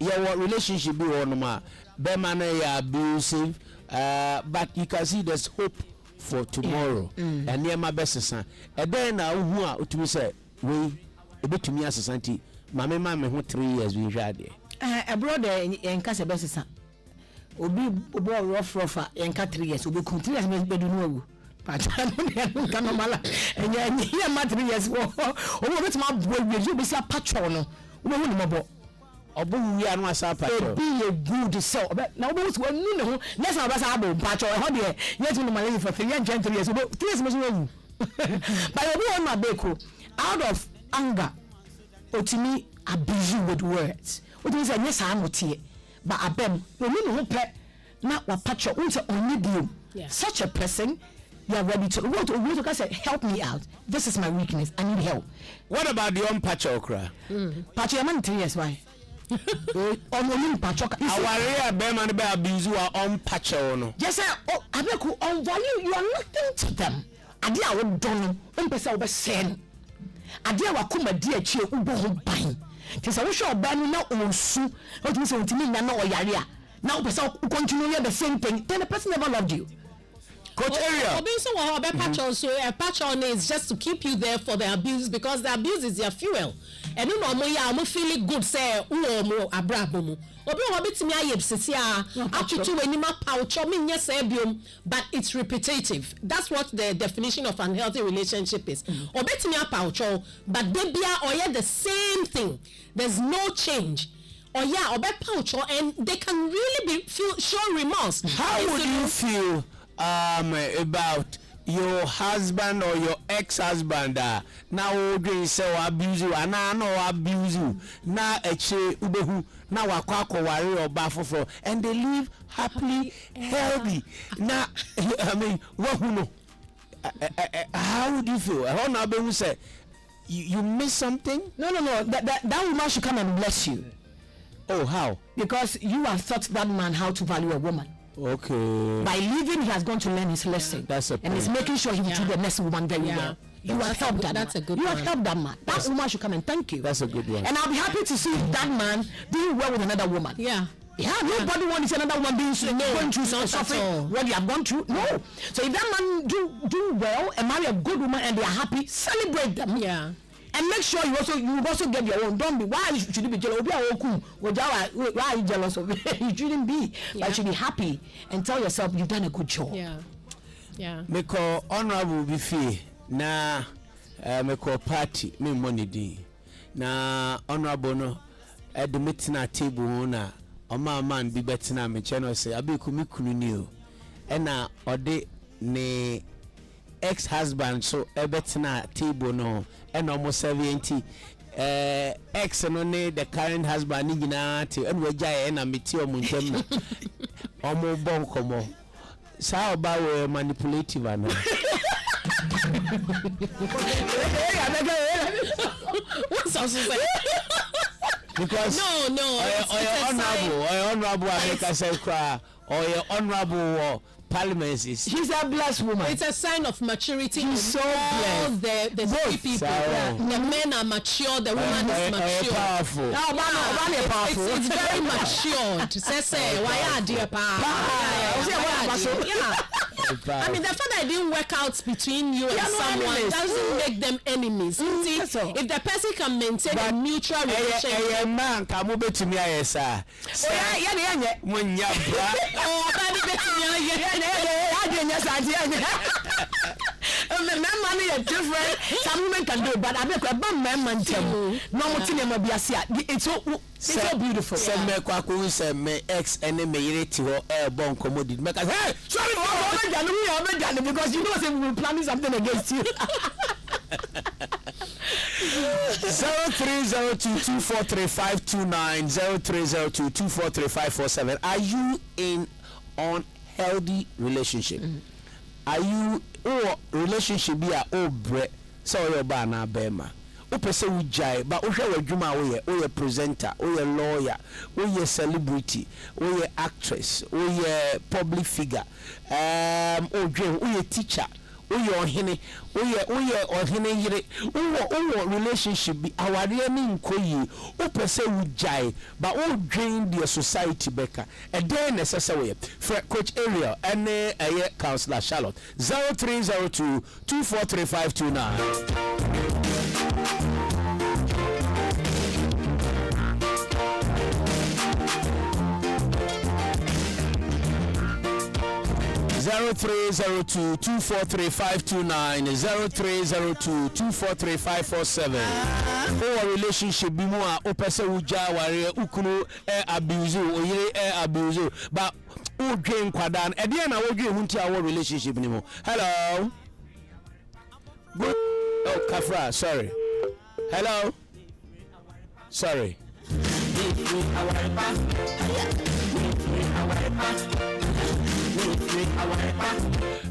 your relationship be one ma be man abusive, but you can see there's hope for tomorrow. And near my best son, and then now who to say we a bit to me as a santi. My mama, 3 years we had there. brother en ka se besesa obi rough en ka 3 years obi kun 3 years me do no awu patano ne ka normala enya ma 3 years wo o bit ma bo wi obi sia patro no wo hu ni mobo obo wi anu asa patro be a good so na obo so nu ne ho next na ba sa abo patro e ho de yet normally for 3 years obo 3 years me so awu but obi on Abeiku out of anger otimi abuse you with words what is a yes amotie but abem we no pe na wa patcho we say only you such a person you are ready to what to say help me out, this is my weakness, I need help. What about the patcho okra patcho man 3 years why only patcho aware be man be abuse you patcho no just say oh Abeiku on value you are nothing to them ade a wo don no pese wo be sen ade a wakoma di achie ubo ho ban ti say wo sure ban na onsu o ti say ontimi nya na oyare a na wo pese wo continue the same thing, then the person never loved you. Coach area obi so wo be patch so a patch on is just to keep you there for the abuse, because the abuse is their fuel. And no mo ya mo feel good say wo mo abrabo mu obi wo betimi ayebsisi a atutu wenima pouch me nya say biom, but it's repetitive. That's what the definition of unhealthy relationship is. Obetimi apouch but they be are the same thing, there's no change. Or yeah, obe pouch and they can really show remorse. How would you feel about your husband or your ex-husband now we say abuse you and I know abuse you now eche ubehu now wakwako wari or bafofo and they live happily healthy now I mean what who know how would you feel? How now be say you miss something? No that woman should come and bless you. Oh, how? Because you have taught that man how to value a woman. Okay. By leaving, he has gone to learn his lesson. That's a and he's making sure he will treat the next woman very well. You have helped that that's man. A good you one. have helped that man. That woman should come and thank you. That's a good one. And I'll be happy to see that man doing well with another woman. Yeah. Nobody wants another woman being going through suffering what you have gone through. No. So if that man do well and marry a good woman and they are happy, celebrate them. Yeah. And make sure you also get your own. Don't be why should you be jealous? Why are you jealous of it? You shouldn't be. But you should be happy and tell yourself you've done a good job. Yeah. Meko honorable bifi na meko party me money di na honorable no admit na table na oma man bi betina me channel say Abeiku mi kunu ni o e na ode ne ex-husband so ebetina table no and almost 70 ex no ne the current husband ni gina te and we jay na meti omuntem na omo bon komo sa oba we manipulative ana what's also say because no honorable America say cry or honorable parliament is she's a blessed woman. It's a sign of maturity. She's so blessed. The three people. The men are mature, the woman is mature. Powerful. It's very matured. Say why are dear I mean, the fact that it didn't work out between you and someone doesn't make them enemies. See, if the person can maintain a mutual relationship. Man, come over to me, sir. Money is different. Some women can do it, but I make a bum man tell no cinema be it's so beautiful. Send me kwaku say me ex and me rate ho bon commodity. Make hey, sorry for because you know say we will plan something against you. 0302243529 0302243547. Are you in unhealthy relationship? Are you relationship be a bre so your ba na bema o pese wo jai ba o hwe wadwuma wo ye presenter o ye lawyer o ye celebrity o ye actress o ye public figure o dwe o ye teacher o ye ohene o ye ohene yire o relationship bi aware ni nkoyi o pese wo jai ba o drain the society beka e dey necessary for coach area and counselor Charlotte 0302 243529. 0302243529 0302243547. Our relationship be more opese uja ware ukunu abuse oyire abuse but who dream kwadan e dey na wo dream hunti our relationship ni mo. Hello. Good. Oh, Kafra, sorry. Hello. Sorry.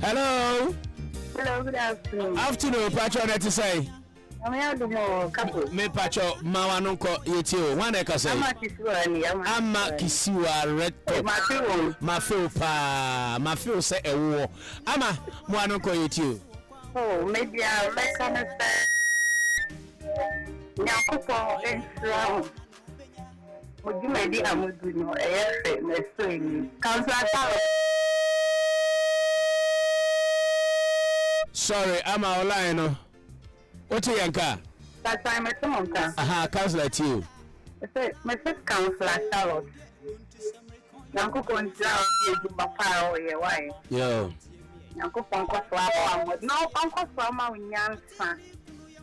Hello. Hello, good afternoon. Afternoon, Pacho, what to say? I'm here to more couple. Me Pacho, Mawanonko, yeti. One eka say. Ama kisiwa reto. Mafio pa. Mafio say a war. Ama, Mwanonko yeti. Oh, maybe I'll make an say. Nyakupo is wrong. Would you maybe I'm with you? Let's say, Councilor. Sorry, I'm online. What's your yanka? That's why I'm a Tonka. Aha, Councilor to you. Mrs. Councilor Charlotte. Nyakupo is why? Yo. Nyakupo was no Uncle Swama with Yansa.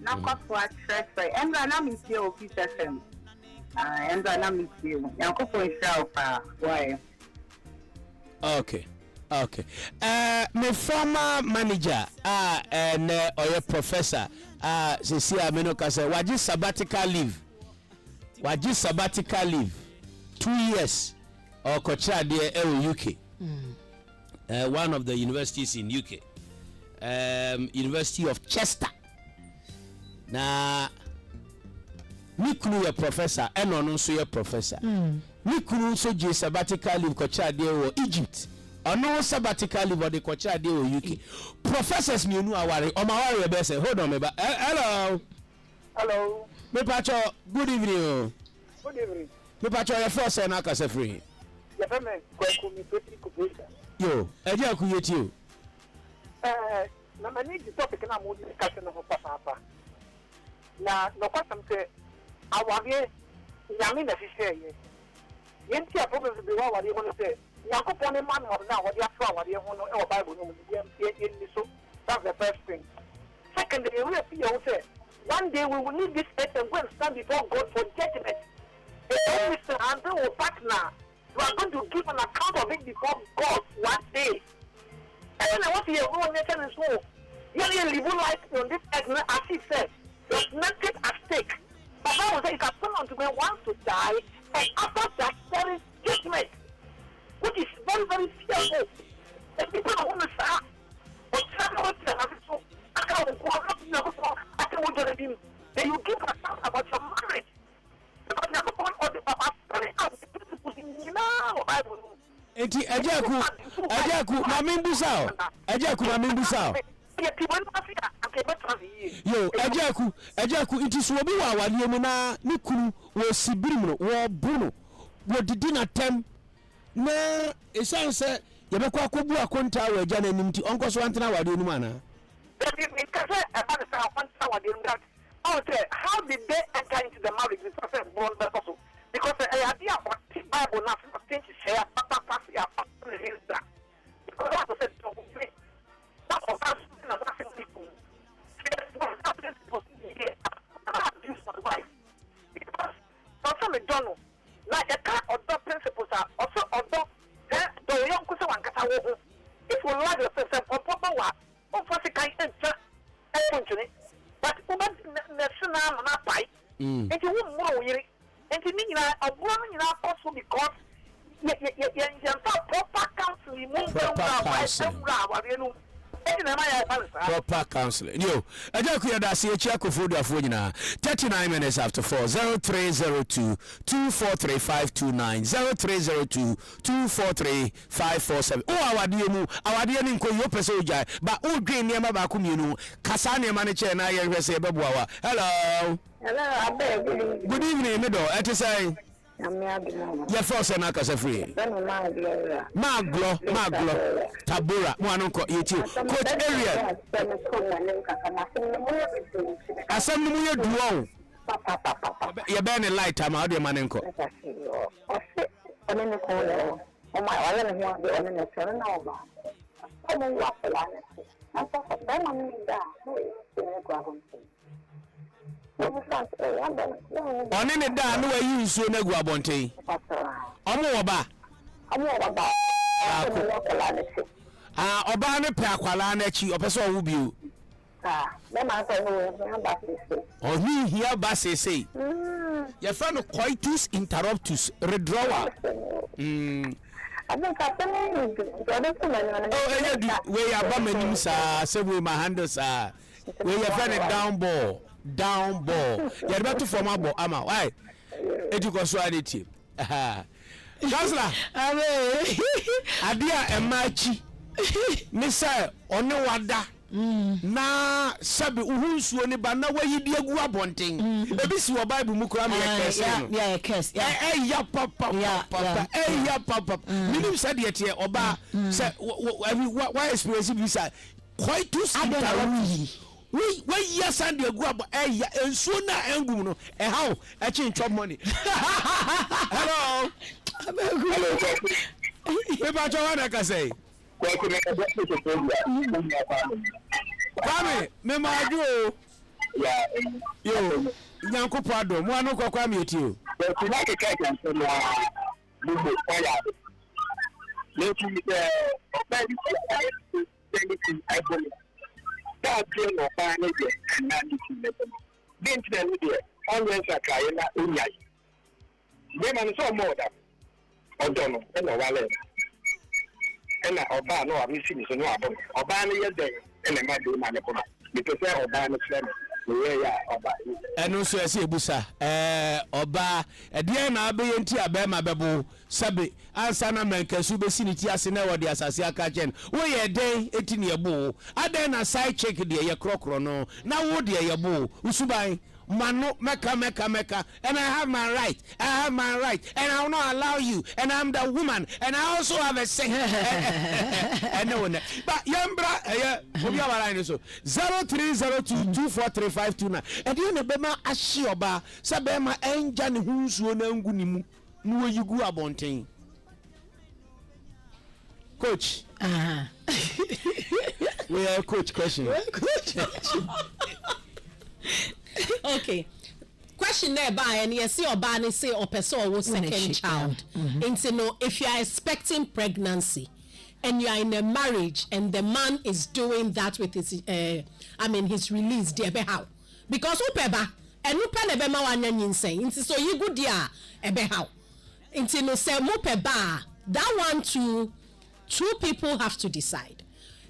Nakwa church by and I miss you peace FM. And I miss you. Nyakupo is why? Okay. Okay. My former manager, and or your professor, Cecilia Menoka said, Waji sabbatical leave. 2 years or Kocha de UK. One of the universities in UK. University of Chester. Na Mikunu your professor, and also your professor. Mikunu so J sabbatical leave Kocha de Egypt. No sabbatical leave or the Kocha de UK. Professors me nu aware. O ma ware be say hold on me ba. Hello. Hello. Me pacho good evening. Good evening. Me pacho your first say na ka say free. Your family kwaku mi peti kubisa. Yo, eje ku yeti o. Na mani di topic na mo discuss no papa. Na no kwasam say aware nyame na hihye ye. Yenti a problem be wa ware ho say Yakupon man of now what you have for what you want to Bible in so that's the first thing. Secondly, we will see say one day we will need this earth and go and stand before God for judgment. If Mr. Andrew or partner, you are going to give an account of it before God one day. I don't know what you are nation and so. You live life on this earth as he said. There's nothing at stake. But I will say you can turn on to me once to die and after that there is judgment. Which is very, very fearful. And people don't want to start. But so I can't do then you give account about your marriage. Because you have all the papa Enti Ejaku mamimbu sao. Yo, Ejaku it is obi wa wale mu na ne kunu wo sibirim no wo bunu wo didi na tem na esan se ye be kwa kobu akonta wa agya na nim ti onko so antena wade enu ana how did they enter into the marriage because I idea of Bible now things share papa ya because what I said to me that was nothing people because also McDonald like a car or the principles are also although the young person one kasa wo if we like yourself or proper what or for the kind of but over national na pai and you won't know yiri and you mean a woman in our also because you proper counseling proper counseling. Yo, Ejaku Yadasi Echiako Food of Wojina 39 minutes after 4 0302 243 0302 243 Oh, our dear Ninko Yopesoja, but all green near Mabakuminu, Kasani Maniche na Yese Babuawa. Hello. Hello, Abeiku. Good evening, Mido. At to say, your first and Akasa free. Maglo, Tabura, Moanoko, Coach area. Assembly duo. You're burning light, I'm out your manenko. como un guapolano. Hasta que ven a mí, da, tiene guapón. Oni ne da no wayi nsuo na gu abonten. Omo wo ba. Oba ne pe akwala na chi opese owo bio. Me ma so no ba sese. Ohi hia ba sese. Ye fa no coitus interruptus withdrawal. We ya ba manim sa se we ma handle sa. We ya fa ne down ball. You better form a ball, ama. Why? Education. Chancellor, Adia Emachi, Nisa, Ono Wada, na Sabi Uhusu, and Bana, where you dear Guabonting. Maybe see a Bible Mukram, yeah, curse, ya papa, ya papa. Minim said yet here, Oba, said, why is President Bisa? Quite too sad. We yes and you go and sooner and go how I change your money. Hello. Papa Joanna can say. Kwame, me ma do. Yo, Yanko Pado, Moano Kwame at you. That train of finance and management. Then tell me, always a client in Yai. Women so more than O'Donnell and a wallet. And Oba no, I'm missing no about Obana yesterday, and I might do my because Obana friend. And also, I say, Busa, Oba, a dear na be enti abema bebo, Sabi, Ansana Menka, Subesinity as in our dear Sasia Kajen. We a day 18 year bull. I then a side check the year crocrono. Now, what dear your bull, Usubai. Mano meka, and I have my right, and I will not allow you, and I'm the woman, and I also have a say. I know that. But Yambra, we are line so 0302243529. And you never Ashioba, Sabema, and Jan who's one angunimu, no you go abonting. Coach, we are coach question. Okay. Question there by and you see or ban say or person was second child. And no, if you are expecting pregnancy and you are in a marriage and the man is doing that with his his release, dear how because upeba and upa never ma wan say so you good dear how into no say mupeba that one two people have to decide.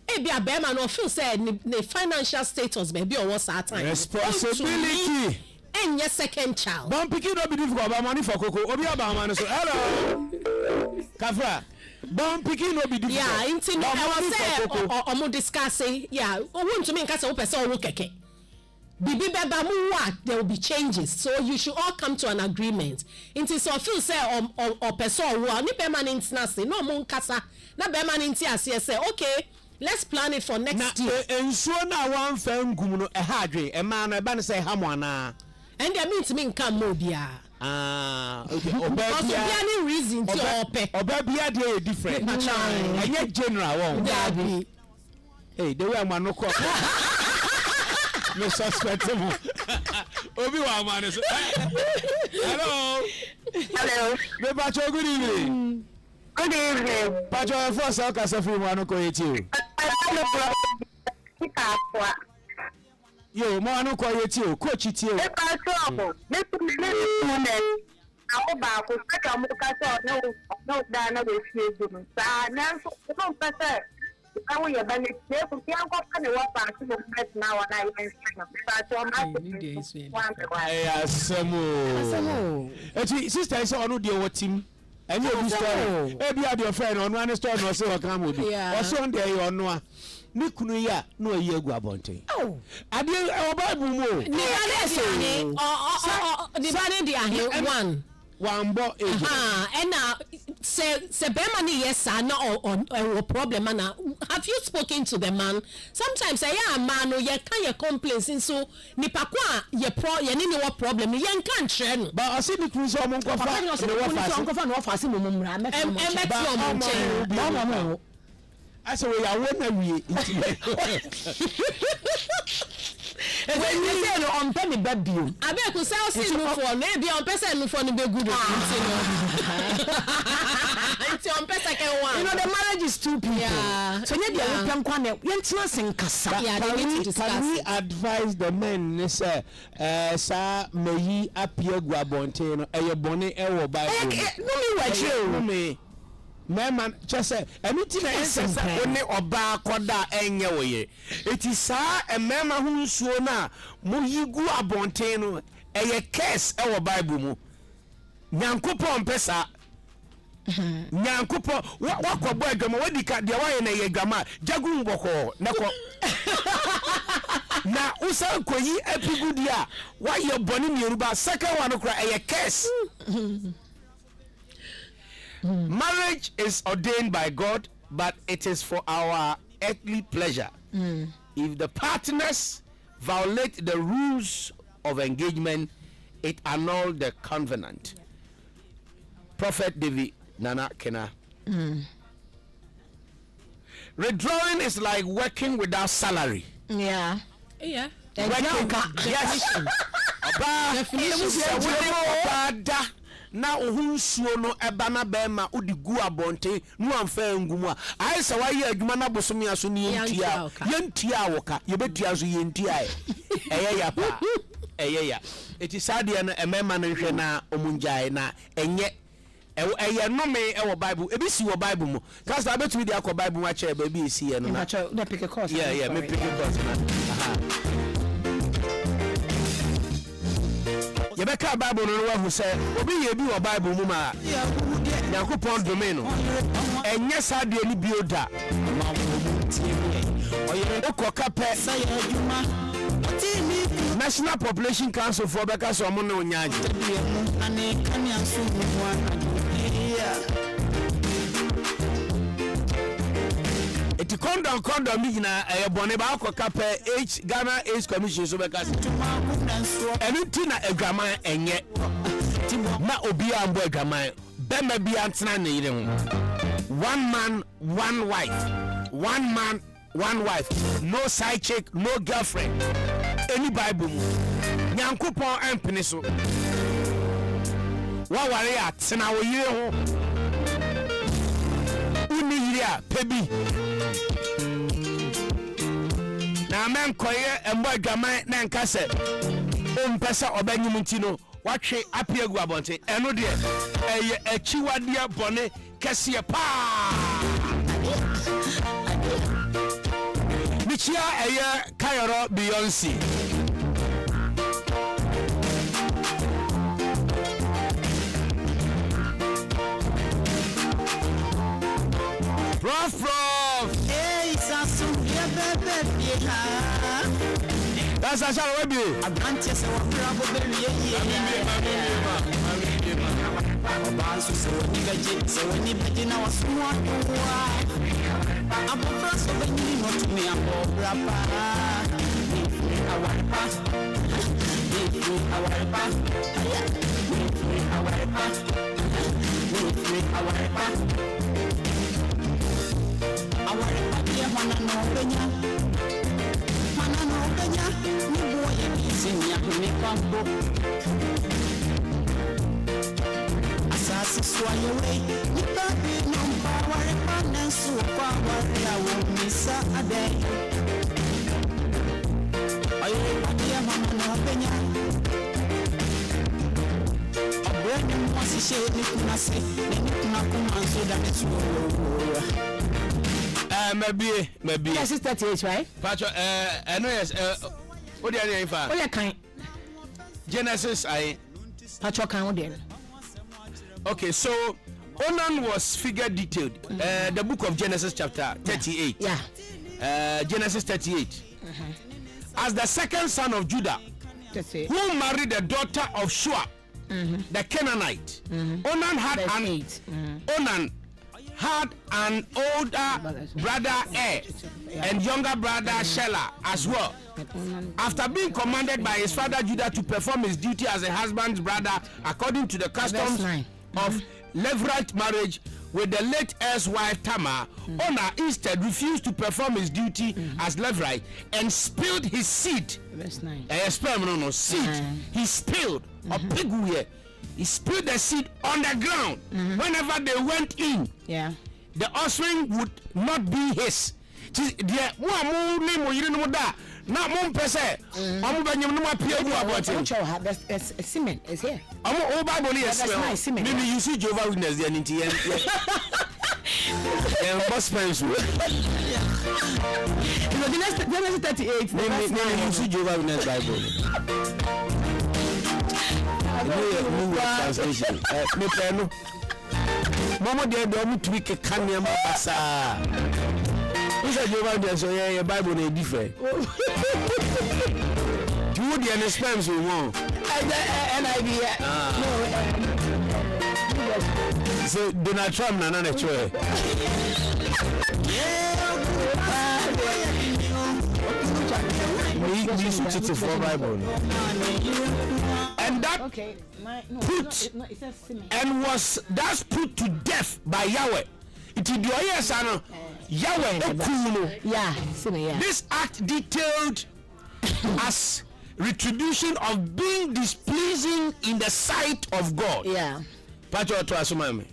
Ebi abema no feel say the financial status maybe or what's that time responsibility and your second child bon pikin no be difficult about money for cocoa obi aba man so hello Kafra bon pikin no be difficult yeah into no I say omo discuss yeah won to me nka say wo person wo keke bibi beba mu wa there will be changes so you should all come to an agreement into so feel say or person wo ni be man intina say no mo nkasa na be man inti ase say okay. Let's plan it for next year. Ensuo na wan fan gum no ehadwe e ma no e ba ne say ha mo ana. And there means me nkan mo bia. Okay. Obia any reason to ope. Obia dey different. Enye general won. Hey, the way am no call. No suspect mo. Obi wa man so. Hello. Me ba cho good evening. Good evening. Pacho force o ka se fi mo anu ko yeti o. Yo mo anu ko yeti o coach ti o. E pa so mo. Me awo ba ko se ka mo ka so no da na we fi edu sa na so no pese. Awo ye ba le se ko ti an ko pa ne wa pa so mo bet na wa na even na pa so ma. Asemo. Eti sister is onu de wo tim. And you be story. Ebi ade friend on one story no say o kan obi. O so ndey you ono a. Ni kunu ya no ayi egu abonten. Oh. Ade o Bible mo. Ni ade say. The body dey ahe one bo age. And say be man yes na or problem na. Have you spoken to the man? Sometimes say ya man no ye kan ye complaints so nipa kwa ye ni what problem ye kan kire no. But I see the cruise on kofa. No fa no fa se mo mumra me. I said, we are one we. When you say no on penny baby. Abeiku say no for na be on person no for no be good. It's on person can one. You know the marriage is two people. Yeah. So you dey open kwane, yentina senkasa. Yeah, they need to discuss. Can we advise the men say sa meyi apie guabonte no eye bone e wo Bible. No me wache No me. Man just say anything else only oba koda enye woye. It is sa a mema hu nsuo na mo yigu abonten no eye curse e wo Bible mu. Nyankopon pesa. Nyankopon wakɔbɔ adwama wadi ka de waye na ye adwama jagu mbɔkɔ nako. Na usa koyi epigudi a waye bɔne mieruba second one kra eye curse. Marriage is ordained by God, but it is for our earthly pleasure. If the partners violate the rules of engagement, it annuls the covenant. Prophet David Nana Kena. Withdrawing is like working without salary. Yeah. Yeah. Yes. Definition. Na ohunsuo no eba na bema odigu abonte no amfa ngumu a ai se waye adwuma na bosomi aso ne yentia woka yebetua so yentia eye ya pa eye ya eti sade na emema no hwe na omunjae na enye eye nome e wo Bible ebi si wo Bible mu cause abetumi dia ko Bible mu a chere ba bi esi ye no na pick a course. Yeah, me pick a course na aha Yebeka Bible no wa hu se obi ye bi wo Bible mu ma Yakopon domain no enye sade ni bioda okoka pe National Population Council for beka so mo na onyaje eti condom mi gina bone ba akoka pe Ghana AIDS Commission so beka enu na adwaman enye na obi ambo adwaman bema bi antena na yire ho one man one wife no side chick no girlfriend any Bible mu Nyankopon empene so wa ware atena wo yire ho uni yire a pebi na men koye embo adwaman na nka se ompesa obanyum ntino watwe apiegu abonte eno de eye achiwade bone kese pa michia eye Kayoro Beyonce Prof Hey sasu ye bebe ha That's a shall we be Advantage se wafra bo be ye Obansu se woni beji na wasua wa Abofra so be ni no to me abofra pa Awaripa ye mana no benya ni boye kisinya ni kwambo asasi swaye we ni baby no power panensu kwa wari awo misa ade ayo ye mana no benya abweni mwasi she ni kunase ni kunakumanzo da netuo maybe Yes, it's 38, right? Pacho no yes what do you fa Oh, yeah, kind. Genesis I Pacho kan then. Okay, so Onan was figure detailed. The book of Genesis chapter 38. Yeah. Genesis 38. As the second son of Judah, That's it. who married the daughter of Shua, the Canaanite. Onan had Onan had an older brother and younger brother Shelah as well. After being commanded by his father Judah to perform his duty as a husband's brother according to the customs of levirate marriage with the late heir's wife Tamar, Honor instead refused to perform his duty as levirate and spilled his seed. Verse 9. Seed. He spilled a pig here. He spilled the seed on the ground. Whenever they went in, the offspring would not be his. Now, mom pese, I'm going to appear about it. Semen is here. I'm all Bible is semen. Maybe you see Jehovah Witness there in the end. Boss friends. The next 38. Maybe you see Jehovah Witness Bible. New translation. Me peno. Mama there don't tweak a kanyama basa. Who's a Jehovah Witness? So yeah, your Bible is different. You would understand so wrong. NIV. So Donald Trump na na choe. We switch it to for Bible. And that that's put to death by Yahweh. It is your yes and Yahweh. This act detailed as retribution of being displeasing in the sight of God. Pacho to asumame.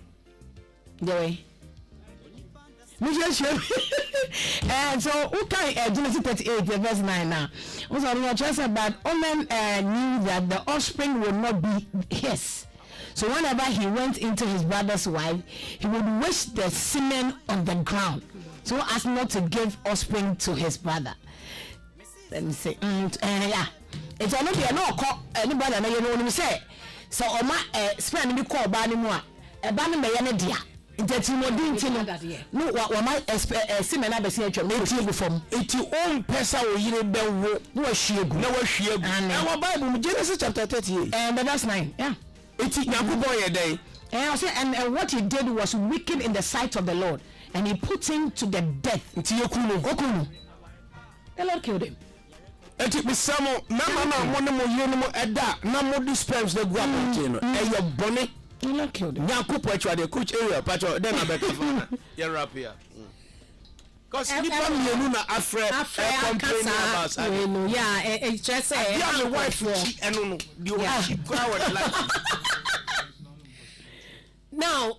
And so, okay, Genesis 38, verse 9 now. Also, we are just about Onan knew that the offspring would not be his. So whenever he went into his brother's wife, he would wish the semen on the ground, so as not to give offspring to his brother. Let me say, yeah. It's not be no call anybody na you know say. So oma spend me call ba ni mu a ba ni me ye ne dia. Inteti mo di ntino. No wa ma semen abesi atwa me tie gu fam. Eti on pesa wo yire be wo na wa hwiegu. Na wa Bible Genesis chapter 38. And that's 9. Yeah. And what he did was wicked in the sight of the Lord, and he put him to the death. The Lord killed him. And it was some dispels the guapantino. And your bonnet, the Lord killed him. The coach area, Pacho, then I bet you're up here. Because people are afraid complaining about it. Yeah, it's just a wife and the wife now,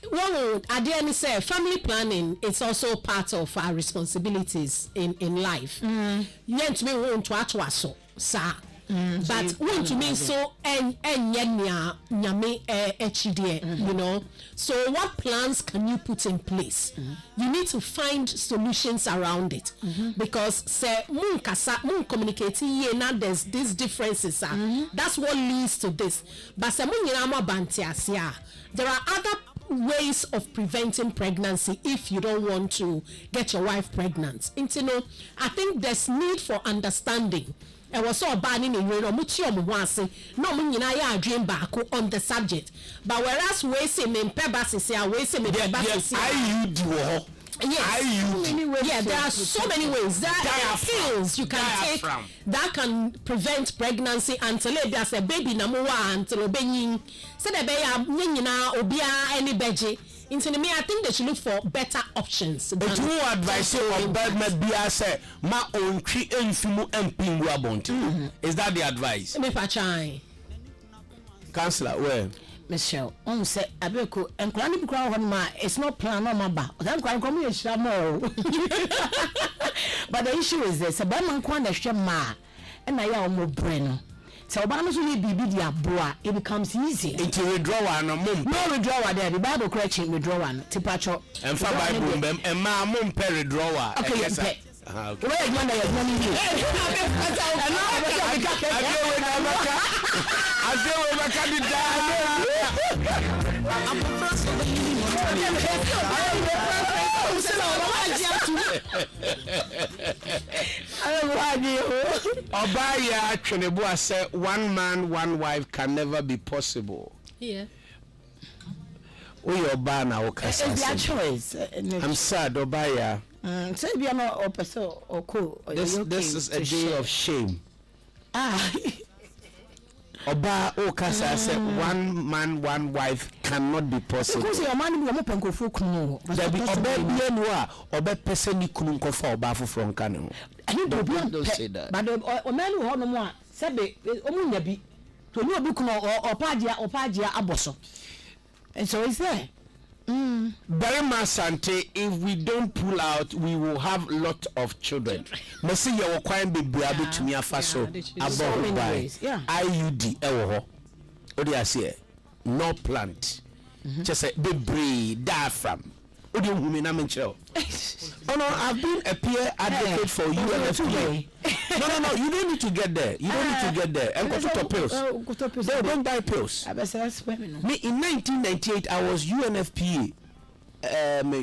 what would Adiani say? Family planning is also part of our responsibilities in life. Yet we want to atwaso, sir. But want to mean so you know. So what plans can you put in place? You need to find solutions around it, because say mun communicate now there's these differences. That's what leads to this. But say there are other ways of preventing pregnancy if you don't want to get your wife pregnant. You know, I think there's need for understanding. I was so bad in no dream back on the subject. But whereas we say me pebas say we say me pebas yes, there are so many ways. There are skills you can take that can prevent pregnancy until there's a baby namuwa until obeyin. So the baby obia any beji. Into me, I think they should look for better options. But who advise you on bed might be as a my own tree and fimu and pingu about. Is that the advice? Me pachai. Counselor, where? Michelle, say Abeiku and Kwani Bukra it's not plan on my back. Then Kwan come here more. But the issue is this: a Baman Kwana Shema and I am more brain. So Obama's only be the boa, it becomes easier. Into withdrawal and a mum. No withdrawal there, the Bible correction withdrawal, Tipacho. And for Bible, and my mum per withdrawal. Okay, yes, okay. Where is money? Obaya Chenebua said 1 man, 1 wife can never be possible. Yeah. Your banner, it's their choice. I'm sad, Obaya. So if you're not or cool. This is a day of shame. Oba Okasa said 1 man, 1 wife cannot be possible. Because your man will open go for kuno. There be Oba Bienwa, Oba Peseni Kununko for Bafu from Kano. I need to don't say that. But the man who no more said, Omunabi, to no Bukuno or Padia Aboso. And so it's there. Berima Sante, if we don't pull out, we will have a lot of children. Messi ya wakwan be brabi to me afaso above by IUD ewo odi ase no plant. Just say be diaphragm. Odi humi na menchel. Oh no, I've been a peer advocate for UNFPA. No, you don't need to get there. You don't need to get there. And go to pills. They don't buy pills. Me in 1998, I was UNFPA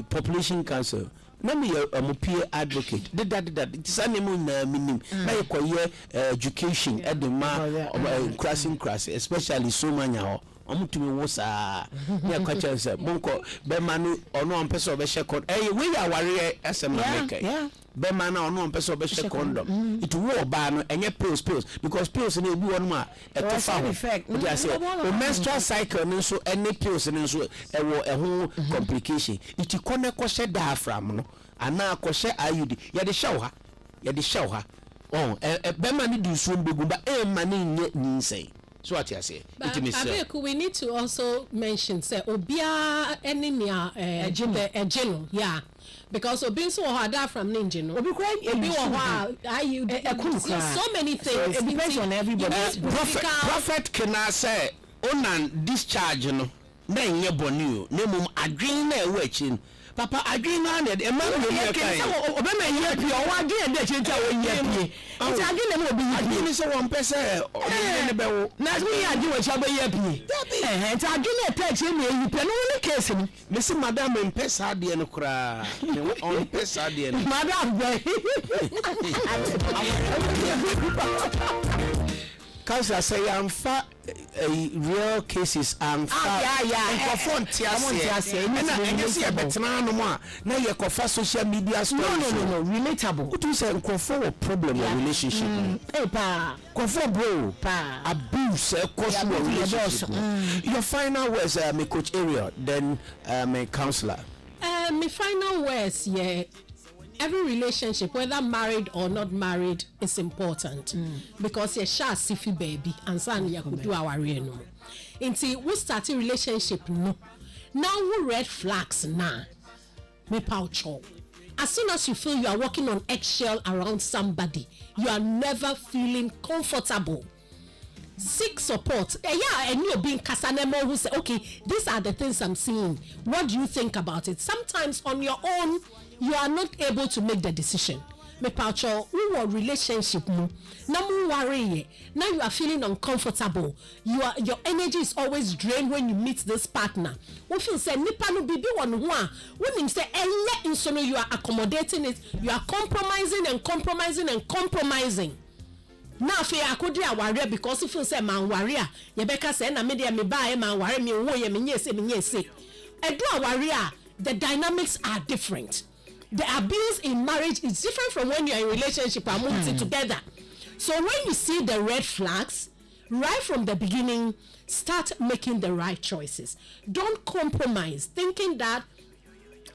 population council. Let me a peer advocate. Did that. It's an minimum. Now you education at the man crossing, especially so many. Omutumi wosa ya kwacha se bonko be manu ono ompese obehye kon we ya ware esem na make be manu ono ompese obehye condom it wo ba no enye pills because pills na ebi wonu a etofa ho they say the menstrual cycle no so any pills no so ewo eho complication it kone ko she diaphragm no ana ko she IUD ya de show ha oh be manu di so mbegu ba manu nye ninsei. So what you say? Abeiku, we need to also mention say obia enenia ejino, yeah, because obi so hard from ninja obi so many things. So it depends on everybody. Prophet can I say onan discharge no na nye bonu na mum adwin na ewachin. Papa adwin na e ma no ye kan obema ye pie o adwin de chinta o ye pie nti adwin na mo obi adwin so won pese o ne be wo na so ye adwin wa cha be ye pie nti adwin na touch me yi pie no ne case ni me se madam mpesa de no kra on pesa de no madam Council say I'm far real cases and far social media stories. No, relatable. What you say a problem or relationship? Bro, abuse relationship. Your final words, my coach area, then my counselor. My final words, every relationship, whether married or not married, is important because you shall see baby and son you could do our real. Until we start a relationship, no. Now we red flags now. Me poucho. As soon as you feel you are walking on eggshell around somebody, you are never feeling comfortable. Seek support. And you're being Casanemo who say, okay, these are the things I'm seeing. What do you think about it? Sometimes on your own, you are not able to make the decision. Me paucho, who relationship no, now you worry. Now you are feeling uncomfortable. Your energy is always drained when you meet this partner. We feel say nipa no bibi one one. When him say in so you are accommodating it, you are compromising. Now fe akodi aware because you feel say man warrior. You beka say na me dia me ba man warrior me wo ye me nyese. Edu aware, the dynamics are different. The abuse in marriage is different from when you are in a relationship and moving together. So when you see the red flags, right from the beginning, start making the right choices. Don't compromise, thinking that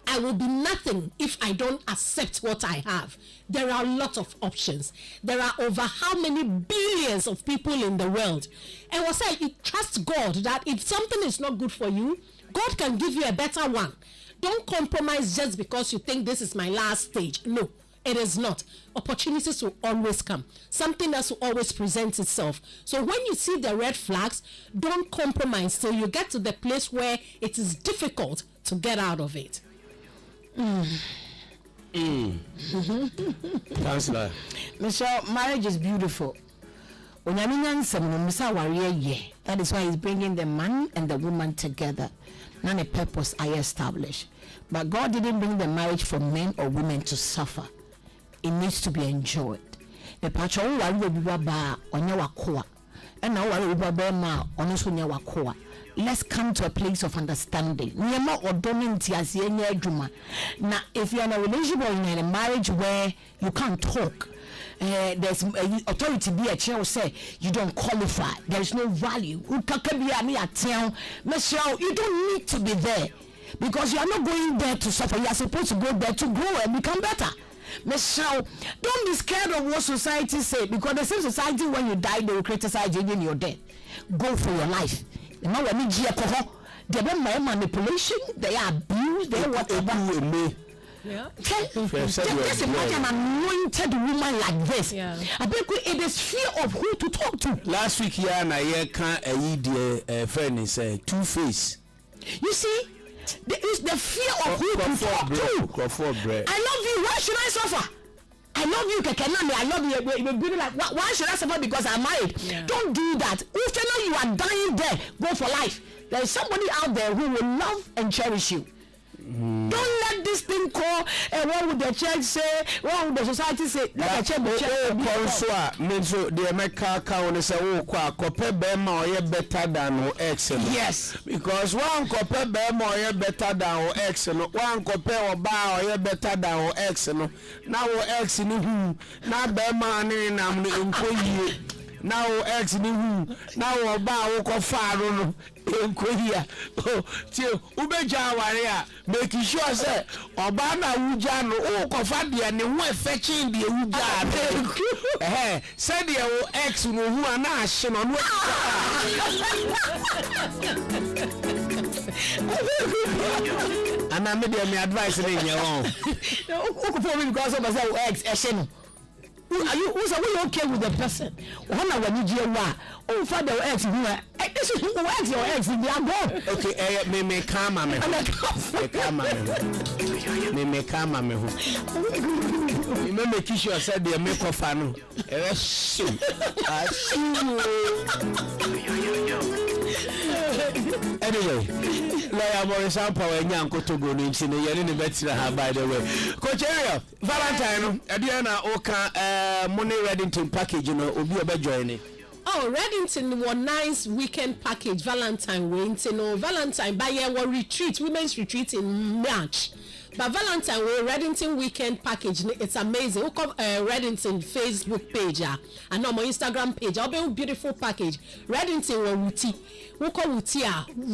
I will be nothing if I don't accept what I have. There are a lot of options. There are over how many billions of people in the world. And what I trust God that if something is not good for you, God can give you a better one. Don't compromise just because you think this is my last stage. No, it is not. Opportunities will always come. Something else will always present itself. So when you see the red flags, don't compromise till you get to the place where it is difficult to get out of it. Counselor. Michelle, marriage is beautiful. That is why he's bringing the man and the woman together. Not a purpose I established. But God didn't bring the marriage for men or women to suffer. It needs to be enjoyed. The pacho will be baba on your koa. And now I will be ma on your koa. Let's come to a place of understanding. Now, if you're in a relationship or in a marriage where you can't talk, there's authority be a chair say you don't qualify. There is no value. You don't need to be there because you are not going there to suffer. You are supposed to go there to grow and become better. Michelle, don't be scared of what society say because the same society when you die they will criticize you when you're dead. Go for your life. They are manipulation, they are abuse, they are whatever. Yeah. Just imagine an anointed woman like this. Yeah. Abeiku, it is fear of who to talk to. Last week here na ye can friend is two-face. You see, there is the fear of who to talk to. I love you. Why should I suffer? I love you, Kekenami. I love you. You're like, why should I suffer because I'm married? Yeah. Don't do that. If you are dying there, go for life. There is somebody out there who will love and cherish you. Don't let this thing call what would the church say, what would the society say. Let the church better than ex. Yes, because one compare better than ex, one compare better than ex. Now ex in who now now ex ni who now oba wo ko faaro no enkohia oh ti ubeja ware a make sure say oba na wuja no wo ko fa de ne ho fetching de wuja said the ex no who ana ahye no no ana me dey me advice ni nya won who for me because of myself ex ehye no. Are you okay with the person? When I want you oh father ex who this is who ex your ex they are gone. Okay, me calm me. Me calm me. Me make sure said the make of no. Anyway, lawyer Morris Power Nyanko go into the year by the way. Coach Area, Valentine, Adiana Oka money Reddington package, you know, will be a joining. Oh, Reddington was nice weekend package, Valentine went, you know, Valentine by year retreat, women's retreat in March. But Valentine we Reddington weekend package, it's amazing. Look up Reddington Facebook page and on my Instagram page. I'll be a beautiful package. Reddington we wuti. Look up wuti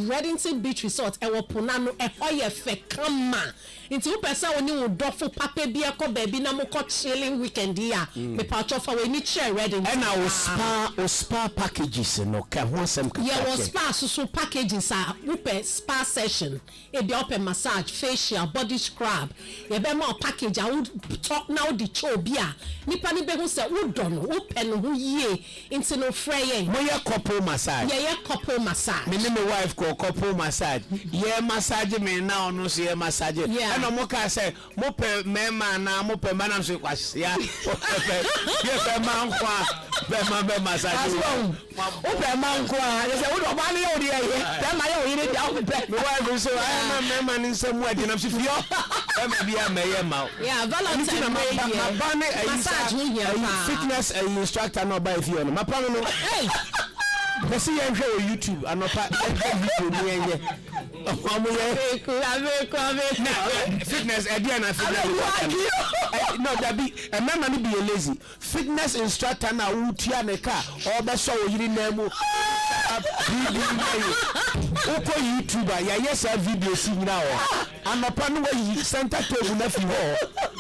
Reddington Beach Resort. Ewo punano ehoye fekama. Inti upesa oni udofo pape biya ko baby na moko chilling weekend here. Me pacho for we ni share Reddington. And our spa packages no ka ho sem ka. Yeah, was spa so packages are upe spa session. E be open massage, facial, body scrub. You be more package. I would talk now the chobia. Nipa ni be who say who don't who pen who ye into no fraying. Moya couple massage. Yeah, couple massage. Me my wife call couple massage. Yeah, massage me now no see massage. Yeah. And no more say mo pe me man na mo pe man am so kwash. Yeah. Yeah, pe man kwa be massage. Open man kwa. You say who do man you dey here? That my you dey down pe. Me wife say I am me man in some way dey am so fio. Yeah, Valentine massage fitness instructor no buy if you no. My plan no. Hey. They see you on YouTube and not video fitness again fitness no that be a man be a lazy fitness instructor na utia ne car or be show you name Oko YouTuber ya yes video see now and upon where center table na fi ho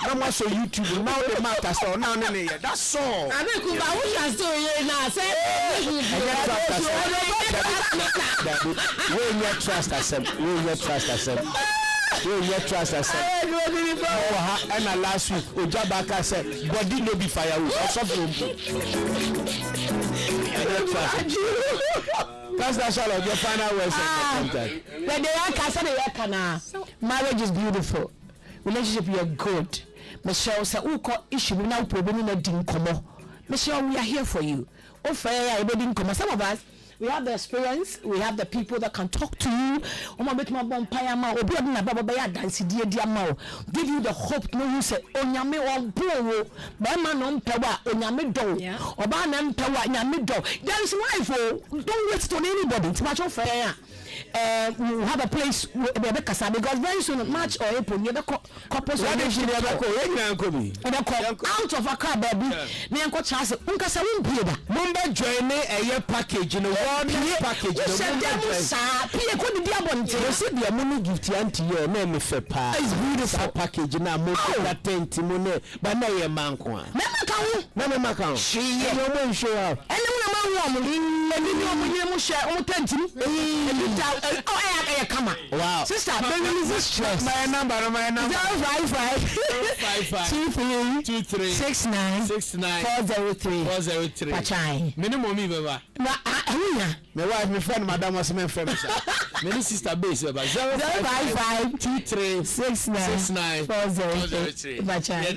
na mo show YouTube now the matter so now ne that's all Abeiku ba who just do here now say we not trust ourselves. And last week Ojabaka said body no be firewood also Pastor Charlotte, your final words. When they are marriage is beautiful. Relationship you are good. Michelle say uko issue now problem na din komo. Michelle, we are here for you. Oh fair everything come. Some of us we have the experience, we have the people that can talk to you. Give you the hope. No, you say, Onyame on Puro, Bama non Pewa, Onyame do, Obana Pewa, Nyame do. There is life, don't wait on anybody. It's much of fair. we have a place because very soon March or April you couples out of a car baby me and coach has unkasa won pie Mumba join a package in a one package pie ko di abonte you see the money gift auntie your name is pa is beautiful package na mo that tent money but now your man ko na ma ka she you won't show up ene mo ma wo mo share o tent ni come on. Wow. Sister, baby, is this stress? My number. 055 23 69 403. Pachai. Minimum me baba. My wife, my friend, madam was my friend. Many sister base baba. 055 23 69 403. Pachai. Yeah,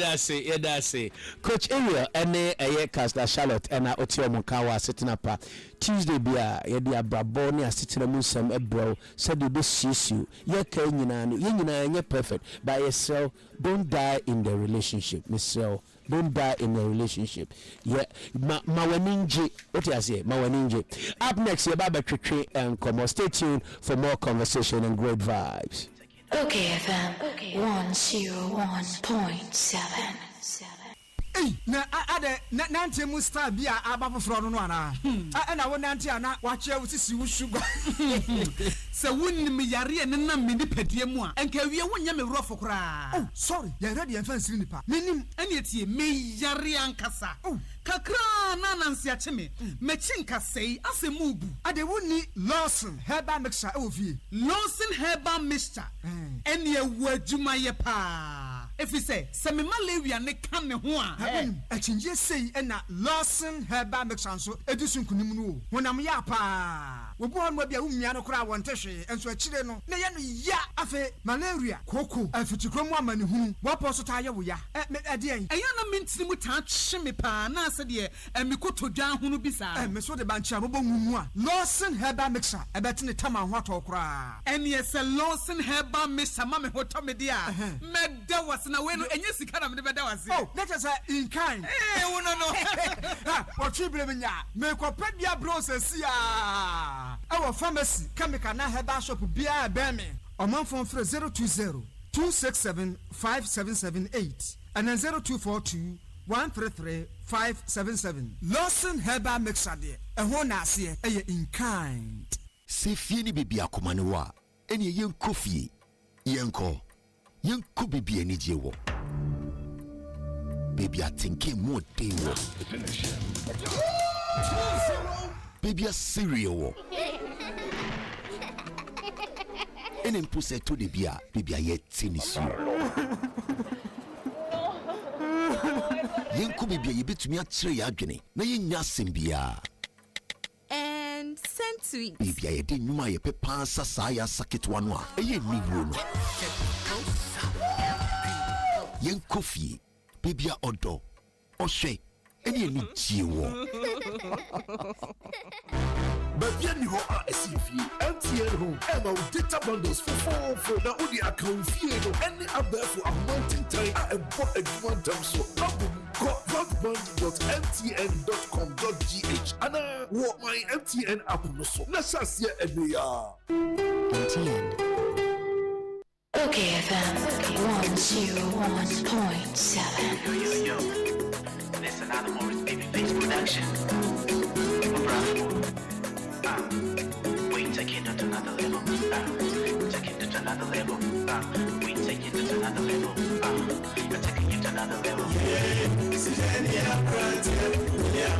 that's say. Coach Ariel and a cast Charlotte and Otio Monkawa sitting up Tuesday bia ye dia brabo ne asitena musam ebro said the issue ye ka nyina perfect by yourself. Don't die in the relationship, Michelle. Don't die in the relationship. Yeah, mawaninje. What you say? Mawaninje. Up next, your Baba Trichy and Como. Stay tuned for more conversation and great vibes. Okay, FM 101.7. Na ade nante mu star bia aba foforo no ana na wo nante ana wa kye wo sisi wo sugar se wonnim yare ne nam me nipadie mu a enka wie wonya me wuro fokora oh sorry ya ready en fansiri nipa menim ene etie me yare ankasa kakra na nansi ache me chinka sei asemu bu ade woni Lawson herbal mixture e wo fie Lawson herbal mixture ene ewu adwuma ye pa if you say se me malaria ne kan ne ho a achinje sei na Lawson herbal mixture so edusun kunim no honam ya pa wo bu hon ma bia wo mia no kora wonte hwe enso akire no ne ye no ya afe malaria koko afitikromu amane hunu wo poso ta ye wo ya ade en eya na mentini mu ta hwe me pa na ase de emikotodwan hunu bisa me so de ba ncha bobo nwumu a Lawson herbal mixture ebetine tama ho atokora ene se Lawson herbal mixture ma me hoto me dia meda wasna we no enye sika na me beda wase oh let us in kind wo no what you believe in ya me ko pedia process ya our pharmacy chemical na herbal shop bia be me omanfon frɛ 020 267 5778 and then 0242 133 577 Lawson herbal mixture de ehon na ase in kind se fie ni bibia komane wa ene yenko fie yenko bibia ni je wo bibia tinke mo de wo bibia cereal wo ene mpose to de bia ye tinisu yenko bibia ye betumi akyere ya adwene na yenya sembia and sent sweet bibia ye de nwuma ye pepa sasa ya saketwa no a eye niwo no yenko fie bibia odo ohwe ene ni jiwo Babia ni ho a esifie MTN ho ema data bundles for na odi account fee no any abefo amounting time a ebo adwuma dam so broadband.mtn.com.gh ana wo my MTN app no so na sasia ebeya MTN Okay, FM 101.7. Yo. This another Morris Babyface production. We take it to another level. Take it to another level. We take it to another level. You're taking it to another level. Yeah,